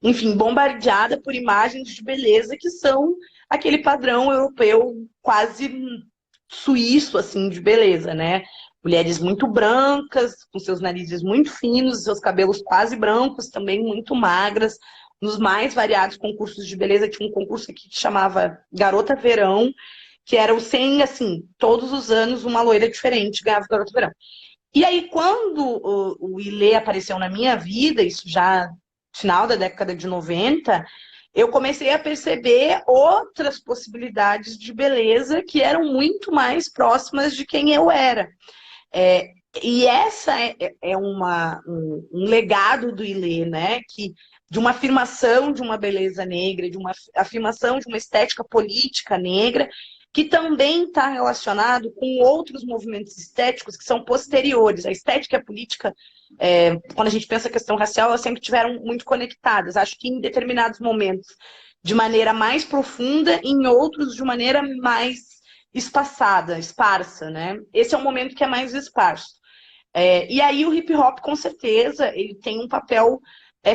Speaker 2: enfim, bombardeada por imagens de beleza que são aquele padrão europeu quase suíço, assim, de beleza, né? Mulheres muito brancas, com seus narizes muito finos, seus cabelos quase brancos, também muito magras, nos mais variados concursos de beleza. Tinha um concurso aqui que chamava Garota Verão, que era o 100, assim, todos os anos uma loira diferente ganhava o Garota Verão. E aí, quando o Ilê apareceu na minha vida, isso já final da década de 90, eu comecei a perceber outras possibilidades de beleza que eram muito mais próximas de quem eu era. É, e essa um legado do Ilê, né? De uma afirmação de uma beleza negra, de uma afirmação de uma estética política negra, que também está relacionado com outros movimentos estéticos que são posteriores. A estética e a política, quando a gente pensa a questão racial, elas sempre estiveram muito conectadas. Acho que em determinados momentos de maneira mais profunda, em outros de maneira mais espaçada, esparsa, né? Esse é um momento que é mais esparso. E aí o hip hop, com certeza, ele tem um papel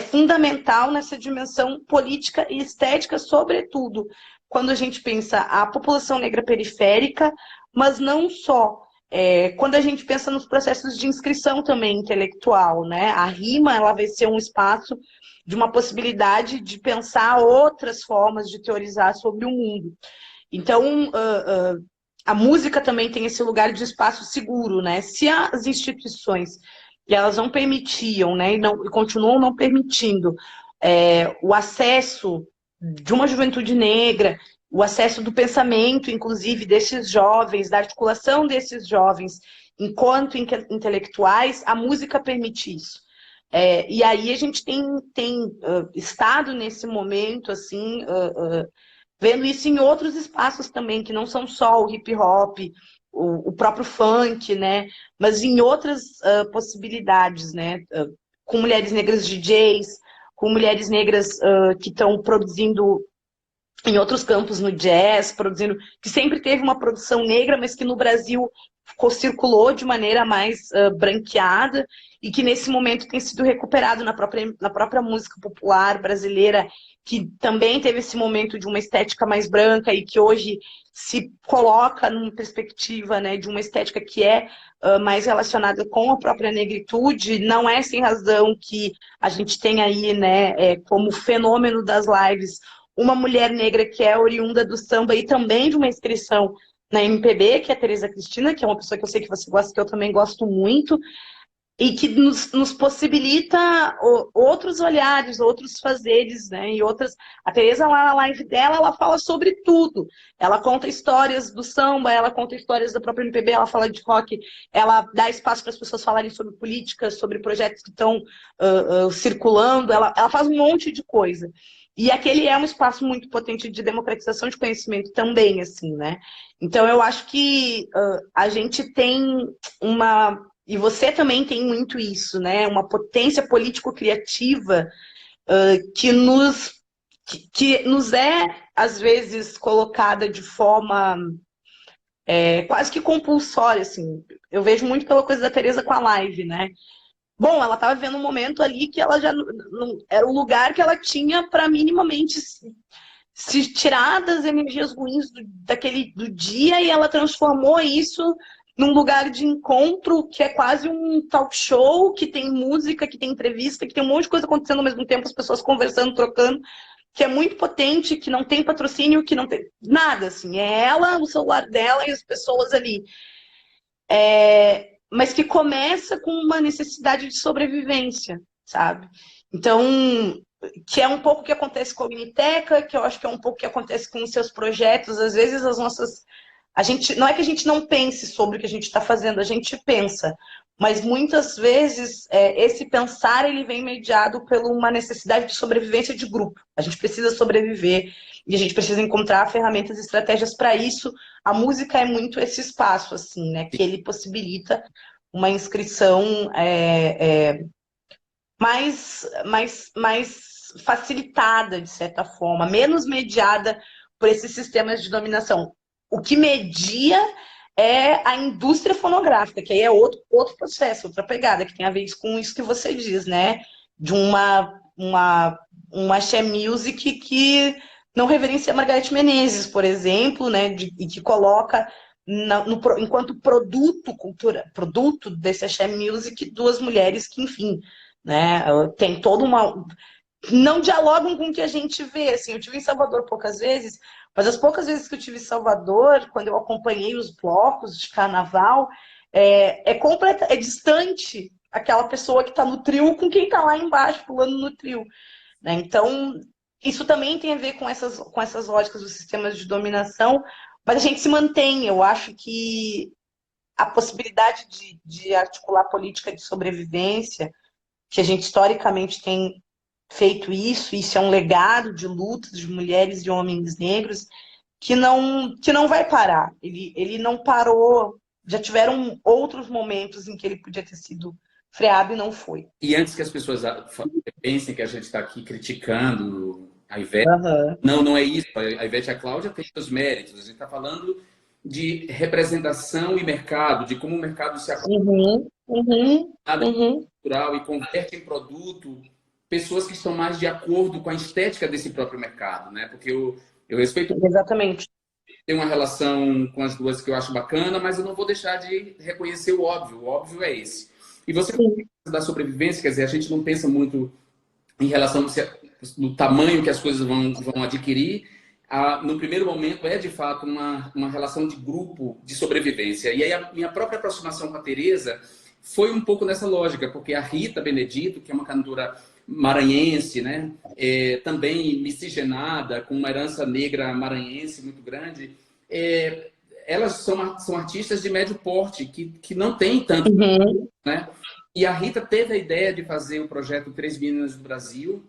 Speaker 2: fundamental nessa dimensão política e estética, sobretudo quando a gente pensa a população negra periférica, mas não só. Quando a gente pensa nos processos de inscrição também intelectual, né? A rima ela vai ser um espaço de uma possibilidade de pensar outras formas de teorizar sobre o mundo. Então, a música também tem esse lugar de espaço seguro, né? Se as instituições elas não permitiam, né, e continuam não permitindo o acesso de uma juventude negra, o acesso do pensamento, inclusive, desses jovens, da articulação desses jovens enquanto intelectuais, a música permite isso. E aí a gente tem estado nesse momento, assim, vendo isso em outros espaços também, que não são só o hip hop, o próprio funk, né? Mas em outras possibilidades, né? Com mulheres negras DJs, com mulheres negras que estão produzindo em outros campos no jazz, produzindo, que sempre teve uma produção negra, mas que no Brasil circulou de maneira mais branqueada e que nesse momento tem sido recuperado na própria música popular brasileira, que também teve esse momento de uma estética mais branca e que hoje se coloca numa perspectiva, né, de uma estética que é mais relacionada com a própria negritude. Não é sem razão que a gente tem aí, né, como fenômeno das lives, uma mulher negra que é oriunda do samba e também de uma inscrição na MPB, que é a Tereza Cristina, que é uma pessoa que eu sei que você gosta, que eu também gosto muito. e que nos possibilita outros olhares, outros fazeres, né? E outras. A Tereza, lá na live dela, ela fala sobre tudo. Ela conta histórias do samba, ela conta histórias da própria MPB, ela fala de rock, ela dá espaço para as pessoas falarem sobre política, sobre projetos que estão circulando, ela faz um monte de coisa. E aquele é um espaço muito potente de democratização de conhecimento também, assim, né? Então, eu acho que a gente tem uma... E você também tem muito isso, né? Uma potência político-criativa que nos é, às vezes, colocada de forma quase que compulsória, assim. Eu vejo muito pela coisa da Tereza com a live, né? Bom, ela estava vivendo um momento ali que ela já não era o lugar que ela tinha para minimamente se tirar das energias ruins do dia, e ela transformou isso num lugar de encontro que é quase um talk show, que tem música, que tem entrevista, que tem um monte de coisa acontecendo ao mesmo tempo, as pessoas conversando, trocando, que é muito potente, que não tem patrocínio, que não tem nada, assim. É ela, o celular dela e as pessoas ali. Mas que começa com uma necessidade de sobrevivência, sabe? Então, que é um pouco o que acontece com a Uniteca, que eu acho que é um pouco o que acontece com os seus projetos. Às vezes as nossas... não é que a gente não pense sobre o que a gente está fazendo, a gente pensa, mas muitas vezes esse pensar ele vem mediado por uma necessidade de sobrevivência de grupo. A gente precisa sobreviver e a gente precisa encontrar ferramentas e estratégias para isso. A música é muito esse espaço, assim, né, que ele possibilita uma inscrição mais facilitada, de certa forma, menos mediada por esses sistemas de dominação. O que media é a indústria fonográfica, que aí é outro processo, outra pegada, que tem a ver com isso que você diz, né? De uma axé music que não reverencia Margareth Menezes, por exemplo, né? E que coloca enquanto produto desse axé music, duas mulheres que, enfim, né? Tem toda uma... Não dialogam com o que a gente vê, assim. Eu estive em Salvador poucas vezes, mas as poucas vezes que eu estive em Salvador, quando eu acompanhei os blocos de carnaval, é distante aquela pessoa que está no trio com quem está lá embaixo pulando no trio, né? Então, isso também tem a ver com essas lógicas dos sistemas de dominação, mas a gente se mantém. Eu acho que a possibilidade de articular política de sobrevivência, que a gente historicamente tem feito isso é um legado de lutas de mulheres e homens negros que não vai parar. Ele não parou, já tiveram outros momentos em que ele podia ter sido freado e não foi.
Speaker 1: E antes que as pessoas pensem que a gente está aqui criticando a Ivete, não é isso. A Ivete e a Cláudia têm seus méritos. A gente está falando de representação e mercado, de como o mercado se acomoda cultural e converte em produto pessoas que estão mais de acordo com a estética desse próprio mercado, né? Porque eu respeito...
Speaker 2: Exatamente.
Speaker 1: Tem uma relação com as duas que eu acho bacana, mas eu não vou deixar de reconhecer o óbvio. O óbvio é esse. E você da sobrevivência, quer dizer, a gente não pensa muito em relação no tamanho que as coisas vão adquirir. No primeiro momento é, de fato, uma relação de grupo de sobrevivência. E aí a minha própria aproximação com a Tereza foi um pouco nessa lógica, porque a Rita Benedito, que é uma cantora maranhense, né? Também miscigenada, com uma herança negra maranhense muito grande, elas são artistas de médio porte, que não tem tanto, né? E a Rita teve a ideia de fazer o projeto Três Meninas do Brasil,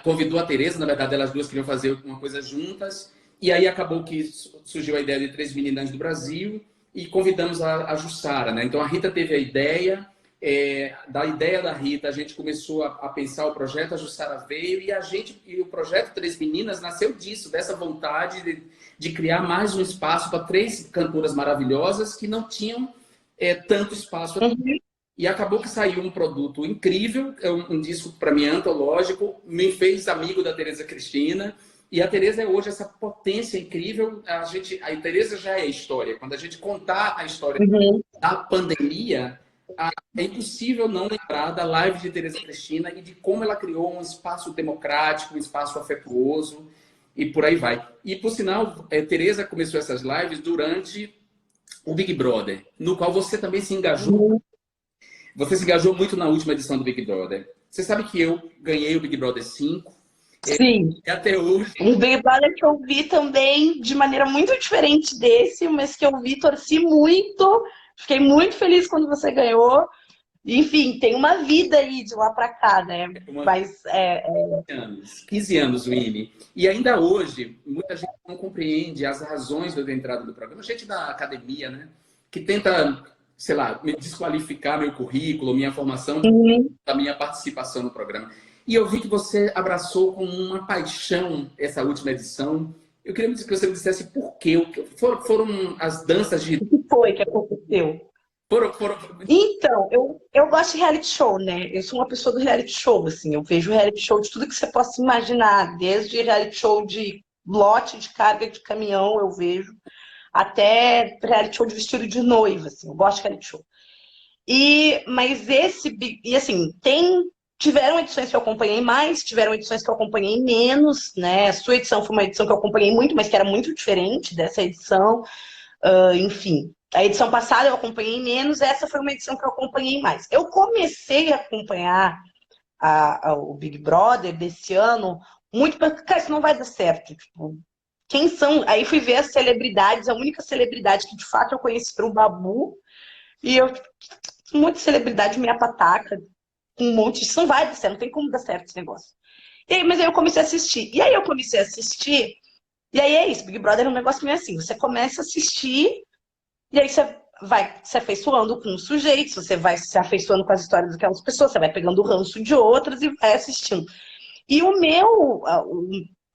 Speaker 1: convidou a Tereza, na verdade elas duas queriam fazer uma coisa juntas, e aí acabou que surgiu a ideia de Três Meninas do Brasil, e convidamos a Jussara, né? Então a Rita teve a ideia, da ideia da Rita a gente começou a pensar o projeto, a Jussara veio, e o projeto Três Meninas nasceu disso, dessa vontade de criar mais um espaço para três cantoras maravilhosas que não tinham tanto espaço. E acabou que saiu um produto incrível, um disco para mim antológico, me fez amigo da Tereza Cristina, e a Tereza é hoje essa potência incrível. A Tereza já é história. Quando a gente contar a história da pandemia, é impossível não lembrar da live de Tereza Cristina e de como ela criou um espaço democrático, um espaço afetuoso, e por aí vai. E, por sinal, Tereza começou essas lives durante o Big Brother, no qual você também se engajou. Você se engajou muito na última edição do Big Brother. Você sabe que eu ganhei o Big Brother 5
Speaker 2: Sim.
Speaker 1: e até hoje.
Speaker 2: Um Big Brother que eu vi também de maneira muito diferente desse, mas que eu vi, torci muito, fiquei muito feliz quando você ganhou. Enfim, tem uma vida aí de lá pra cá, né?
Speaker 1: Uma
Speaker 2: Mas
Speaker 1: 15 anos, Winnie. E ainda hoje, muita gente não compreende as razões da entrada do programa. Gente da academia, né? Que tenta, sei lá, me desqualificar meu currículo, minha formação,
Speaker 2: uhum.
Speaker 1: da minha participação no programa. E eu vi que você abraçou com uma paixão essa última edição. Eu queria que você me dissesse por quê. Foram as danças de.
Speaker 2: O que foi que aconteceu?
Speaker 1: Foram.
Speaker 2: Então, eu gosto de reality show, né? Eu sou uma pessoa do reality show, assim. Eu vejo reality show de tudo que você possa imaginar, desde reality show de lote de carga de caminhão, eu vejo, até reality show de vestido de noiva, assim. Eu gosto de reality show. Mas e assim, tiveram edições que eu acompanhei mais, tiveram edições que eu acompanhei menos, né? A sua edição foi uma edição que eu acompanhei muito, mas que era muito diferente dessa edição. Enfim, a edição passada eu acompanhei menos, essa foi uma edição que eu acompanhei mais. Eu comecei a acompanhar o Big Brother desse ano muito porque, cara, isso não vai dar certo. Tipo, quem são? Aí fui ver as celebridades, a única celebridade que de fato eu conheci foi o Babu, e eu, tipo, um monte de celebridade meia pataca, com um monte. Isso não vai dar certo, não tem como dar certo esse negócio. Mas aí eu comecei a assistir. E aí eu comecei a assistir, e aí é isso, Big Brother é um negócio meio assim, você começa a assistir. E aí você vai se afeiçoando com os sujeitos, você vai se afeiçoando com as histórias daquelas pessoas, você vai pegando o ranço de outras e vai assistindo. E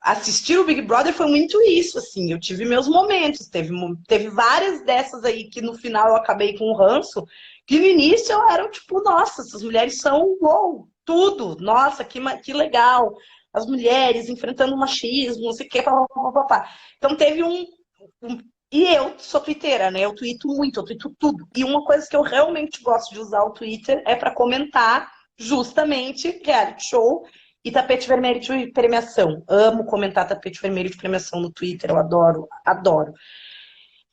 Speaker 2: assistir o Big Brother foi muito isso, assim, eu tive meus momentos, teve várias dessas aí que no final eu acabei com o ranço, que no início eu era tipo, nossa, essas mulheres são uou, tudo, nossa, que legal, as mulheres enfrentando o machismo, não sei o que, papapá. Então teve um e eu sou twitteira, né? Eu tweeto muito, eu tweeto tudo. E uma coisa que eu realmente gosto de usar o Twitter é para comentar justamente reality show e tapete vermelho de premiação. Amo comentar tapete vermelho de premiação no Twitter, eu adoro, adoro.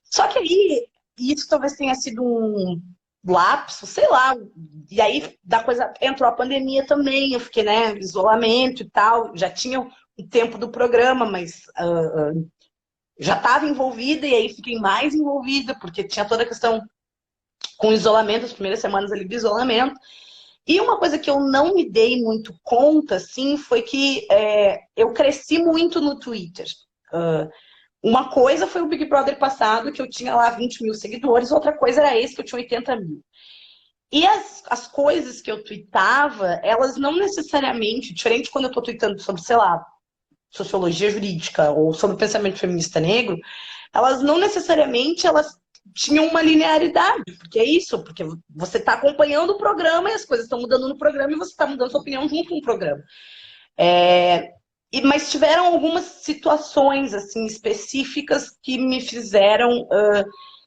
Speaker 2: Só que aí, isso talvez tenha sido um lapso, sei lá. E aí, da coisa, entrou a pandemia também, eu fiquei, né, isolamento e tal. Já tinha o tempo do programa, mas já estava envolvida e aí fiquei mais envolvida, porque tinha toda a questão com o isolamento, as primeiras semanas ali do isolamento. E uma coisa que eu não me dei muito conta, assim, foi que eu cresci muito no Twitter. Uma coisa foi o Big Brother passado, que eu tinha lá 20 mil seguidores, outra coisa era esse, que eu tinha 80 mil. E as coisas que eu tweetava, elas não necessariamente, diferente quando eu estou tweetando sobre, sei lá, sociologia jurídica ou sobre o pensamento feminista negro, elas não necessariamente elas tinham uma linearidade, porque é isso, porque você está acompanhando o programa e as coisas estão mudando no programa e você está mudando sua opinião junto com o programa. Mas tiveram algumas situações assim específicas que me fizeram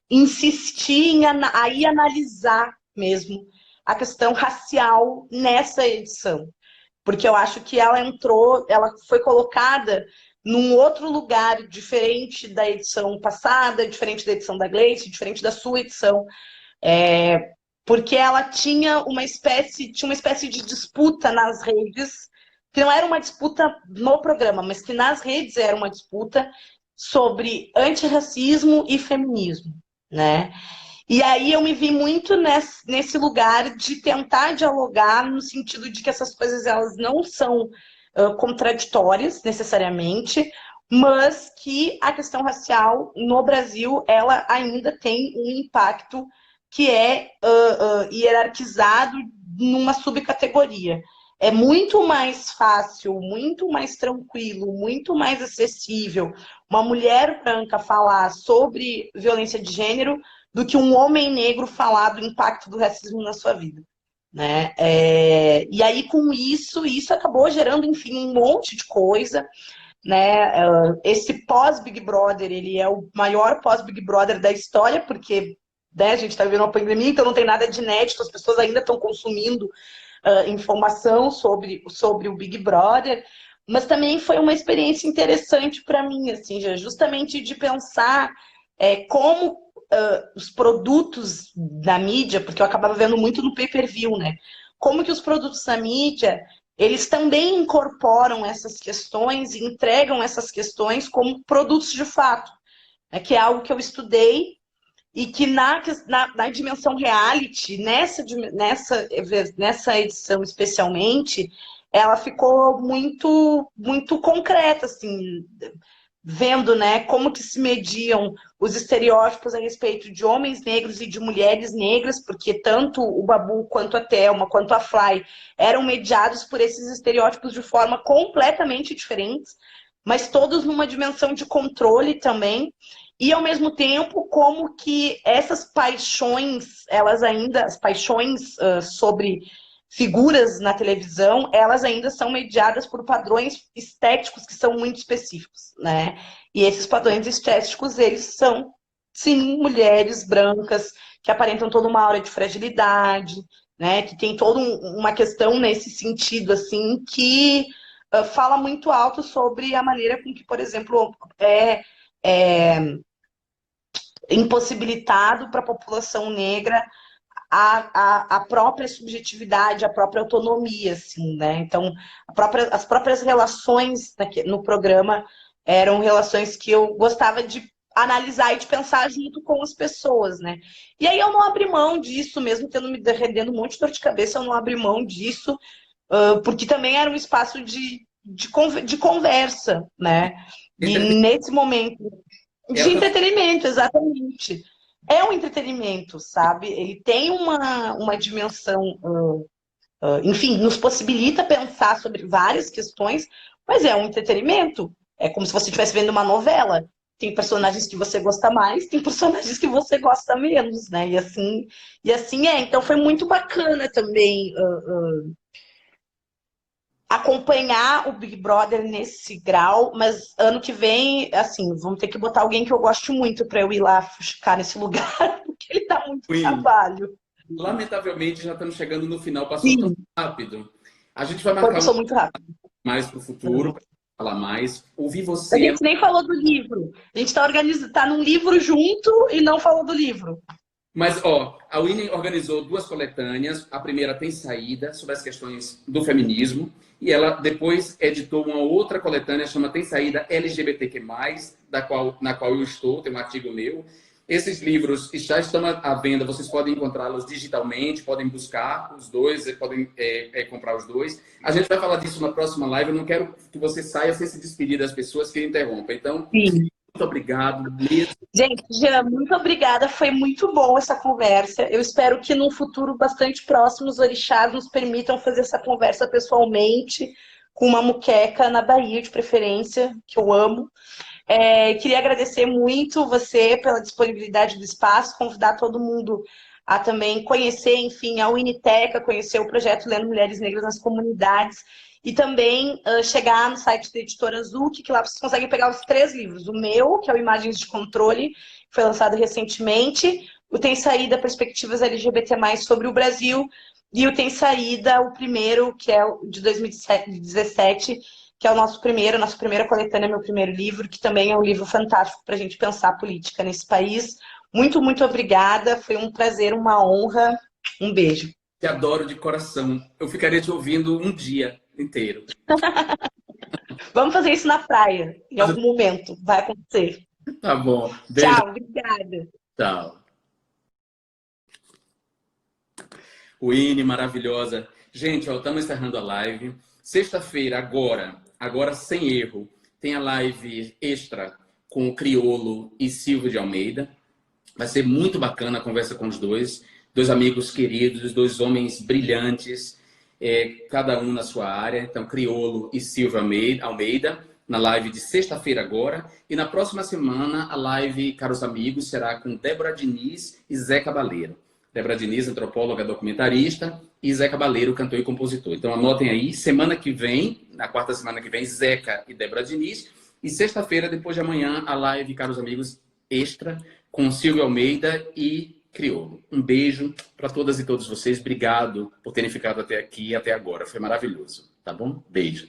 Speaker 2: insistir em aí analisar mesmo a questão racial nessa edição. Porque eu acho que ela foi colocada num outro lugar diferente da edição passada, diferente da edição da Gleice, diferente da sua edição. Porque ela tinha uma espécie de disputa nas redes, que não era uma disputa no programa, mas que nas redes era uma disputa sobre antirracismo e feminismo, né? E aí eu me vi muito nesse lugar de tentar dialogar no sentido de que essas coisas elas não são contraditórias necessariamente, mas que a questão racial no Brasil ela ainda tem um impacto que é hierarquizado numa subcategoria. É muito mais fácil, muito mais tranquilo, muito mais acessível uma mulher branca falar sobre violência de gênero do que um homem negro falar do impacto do racismo na sua vida. Né? E aí, com isso acabou gerando, enfim, um monte de coisa. Né? Esse pós-Big Brother, ele é o maior pós-Big Brother da história, porque né, a gente está vivendo uma pandemia, então não tem nada de inédito, as pessoas ainda estão consumindo informação sobre o Big Brother, mas também foi uma experiência interessante para mim, assim, justamente de pensar como os produtos da mídia, porque eu acabava vendo muito no pay-per-view, né? Como que os produtos da mídia, eles também incorporam essas questões e entregam essas questões como produtos de fato, né? Que é algo que eu estudei e que na dimensão reality, nessa edição especialmente, ela ficou muito, muito concreta, assim, vendo, né, como que se mediam os estereótipos a respeito de homens negros e de mulheres negras, porque tanto o Babu, quanto a Thelma, quanto a Fly eram mediados por esses estereótipos de forma completamente diferentes, mas todos numa dimensão de controle também, e ao mesmo tempo como que essas paixões, as paixões sobre figuras na televisão, elas ainda são mediadas por padrões estéticos que são muito específicos, né? E esses padrões estéticos, eles são, sim, mulheres brancas, que aparentam toda uma aura de fragilidade, né? Que tem toda uma questão nesse sentido, assim, que fala muito alto sobre a maneira com que, por exemplo, é impossibilitado para a população negra a própria subjetividade, a própria autonomia, assim, né? Então, as próprias relações no programa eram relações que eu gostava de analisar e de pensar junto com as pessoas, né? E aí eu não abri mão disso, mesmo tendo me rendendo um monte de dor de cabeça, eu não abri mão disso, porque também era um espaço de conversa, né? E nesse momento de entretenimento, exatamente. É um entretenimento, sabe? Ele tem uma dimensão, enfim, nos possibilita pensar sobre várias questões, mas é um entretenimento. É como se você estivesse vendo uma novela. Tem personagens que você gosta mais, tem personagens que você gosta menos, né? E assim é. Então foi muito bacana também acompanhar o Big Brother nesse grau, mas ano que vem, assim, vamos ter que botar alguém que eu gosto muito para eu ir lá ficar nesse lugar, porque ele dá muito
Speaker 1: Sim.
Speaker 2: trabalho.
Speaker 1: Lamentavelmente, já estamos chegando no final, passou tão
Speaker 2: Sim,
Speaker 1: rápido. A gente vai marcar
Speaker 2: passou muito rápido.
Speaker 1: mais para o futuro, para falar mais. Ouvir
Speaker 2: A
Speaker 1: você.
Speaker 2: gente nem falou do livro. A gente tá num livro junto e não falou do livro.
Speaker 1: Mas, ó, a Winnie organizou duas coletâneas. A primeira tem saída sobre as questões do feminismo. E ela depois editou uma outra coletânea, chama Tem Saída LGBTQ+, na qual eu estou, tem um artigo meu. Esses livros já estão à venda, vocês podem encontrá-los digitalmente, podem buscar os dois, podem comprar os dois. A gente vai falar disso na próxima live, eu não quero que você saia sem se despedir das pessoas que interrompam. Então,
Speaker 2: Sim.
Speaker 1: muito obrigado mesmo.
Speaker 2: Gente, Jean, muito obrigada. Foi muito bom essa conversa. Eu espero que num futuro bastante próximo os orixás nos permitam fazer essa conversa pessoalmente, com uma muqueca na Bahia, de preferência, que eu amo. Queria agradecer muito você pela disponibilidade do espaço, convidar todo mundo a também conhecer, enfim, a Uniteca, conhecer o projeto Lendo Mulheres Negras nas Comunidades e também chegar no site da Editora Azul, que lá vocês conseguem pegar os 3 livros. O meu, que é o Imagens de Controle, que foi lançado recentemente, o Tem Saída, Perspectivas LGBT+, sobre o Brasil, e o Tem Saída, o primeiro, que é o de 2017, que é o nossa primeira coletânea, meu primeiro livro, que também é um livro fantástico para a gente pensar a política nesse país. Muito, muito obrigada. Foi um prazer, uma honra. Um beijo.
Speaker 1: Te adoro de coração. Eu ficaria te ouvindo um dia inteiro.
Speaker 2: Vamos fazer isso na praia, em algum momento. Vai acontecer.
Speaker 1: Tá bom. Beijo.
Speaker 2: Tchau, obrigada.
Speaker 1: Tchau. Winnie, maravilhosa. Gente, ó, estamos encerrando a live. Sexta-feira, agora sem erro, tem a live extra com o Criolo e Silvio de Almeida. Vai ser muito bacana a conversa com os dois amigos queridos, dois homens brilhantes, cada um na sua área. Então, Criolo e Silvio Almeida, na live de sexta-feira agora. E na próxima semana, a live, caros amigos, será com Débora Diniz e Zé Cabaleiro. Débora Diniz, antropóloga, documentarista, e Zé Cabaleiro, cantor e compositor. Então, anotem aí, semana que vem, na quarta semana que vem, Zeca e Débora Diniz. E sexta-feira, depois de amanhã, a live, caros amigos, extra, com Silvio Almeida e Criolo. Um beijo para todas e todos vocês. Obrigado por terem ficado até aqui e até agora. Foi maravilhoso. Tá bom? Beijo.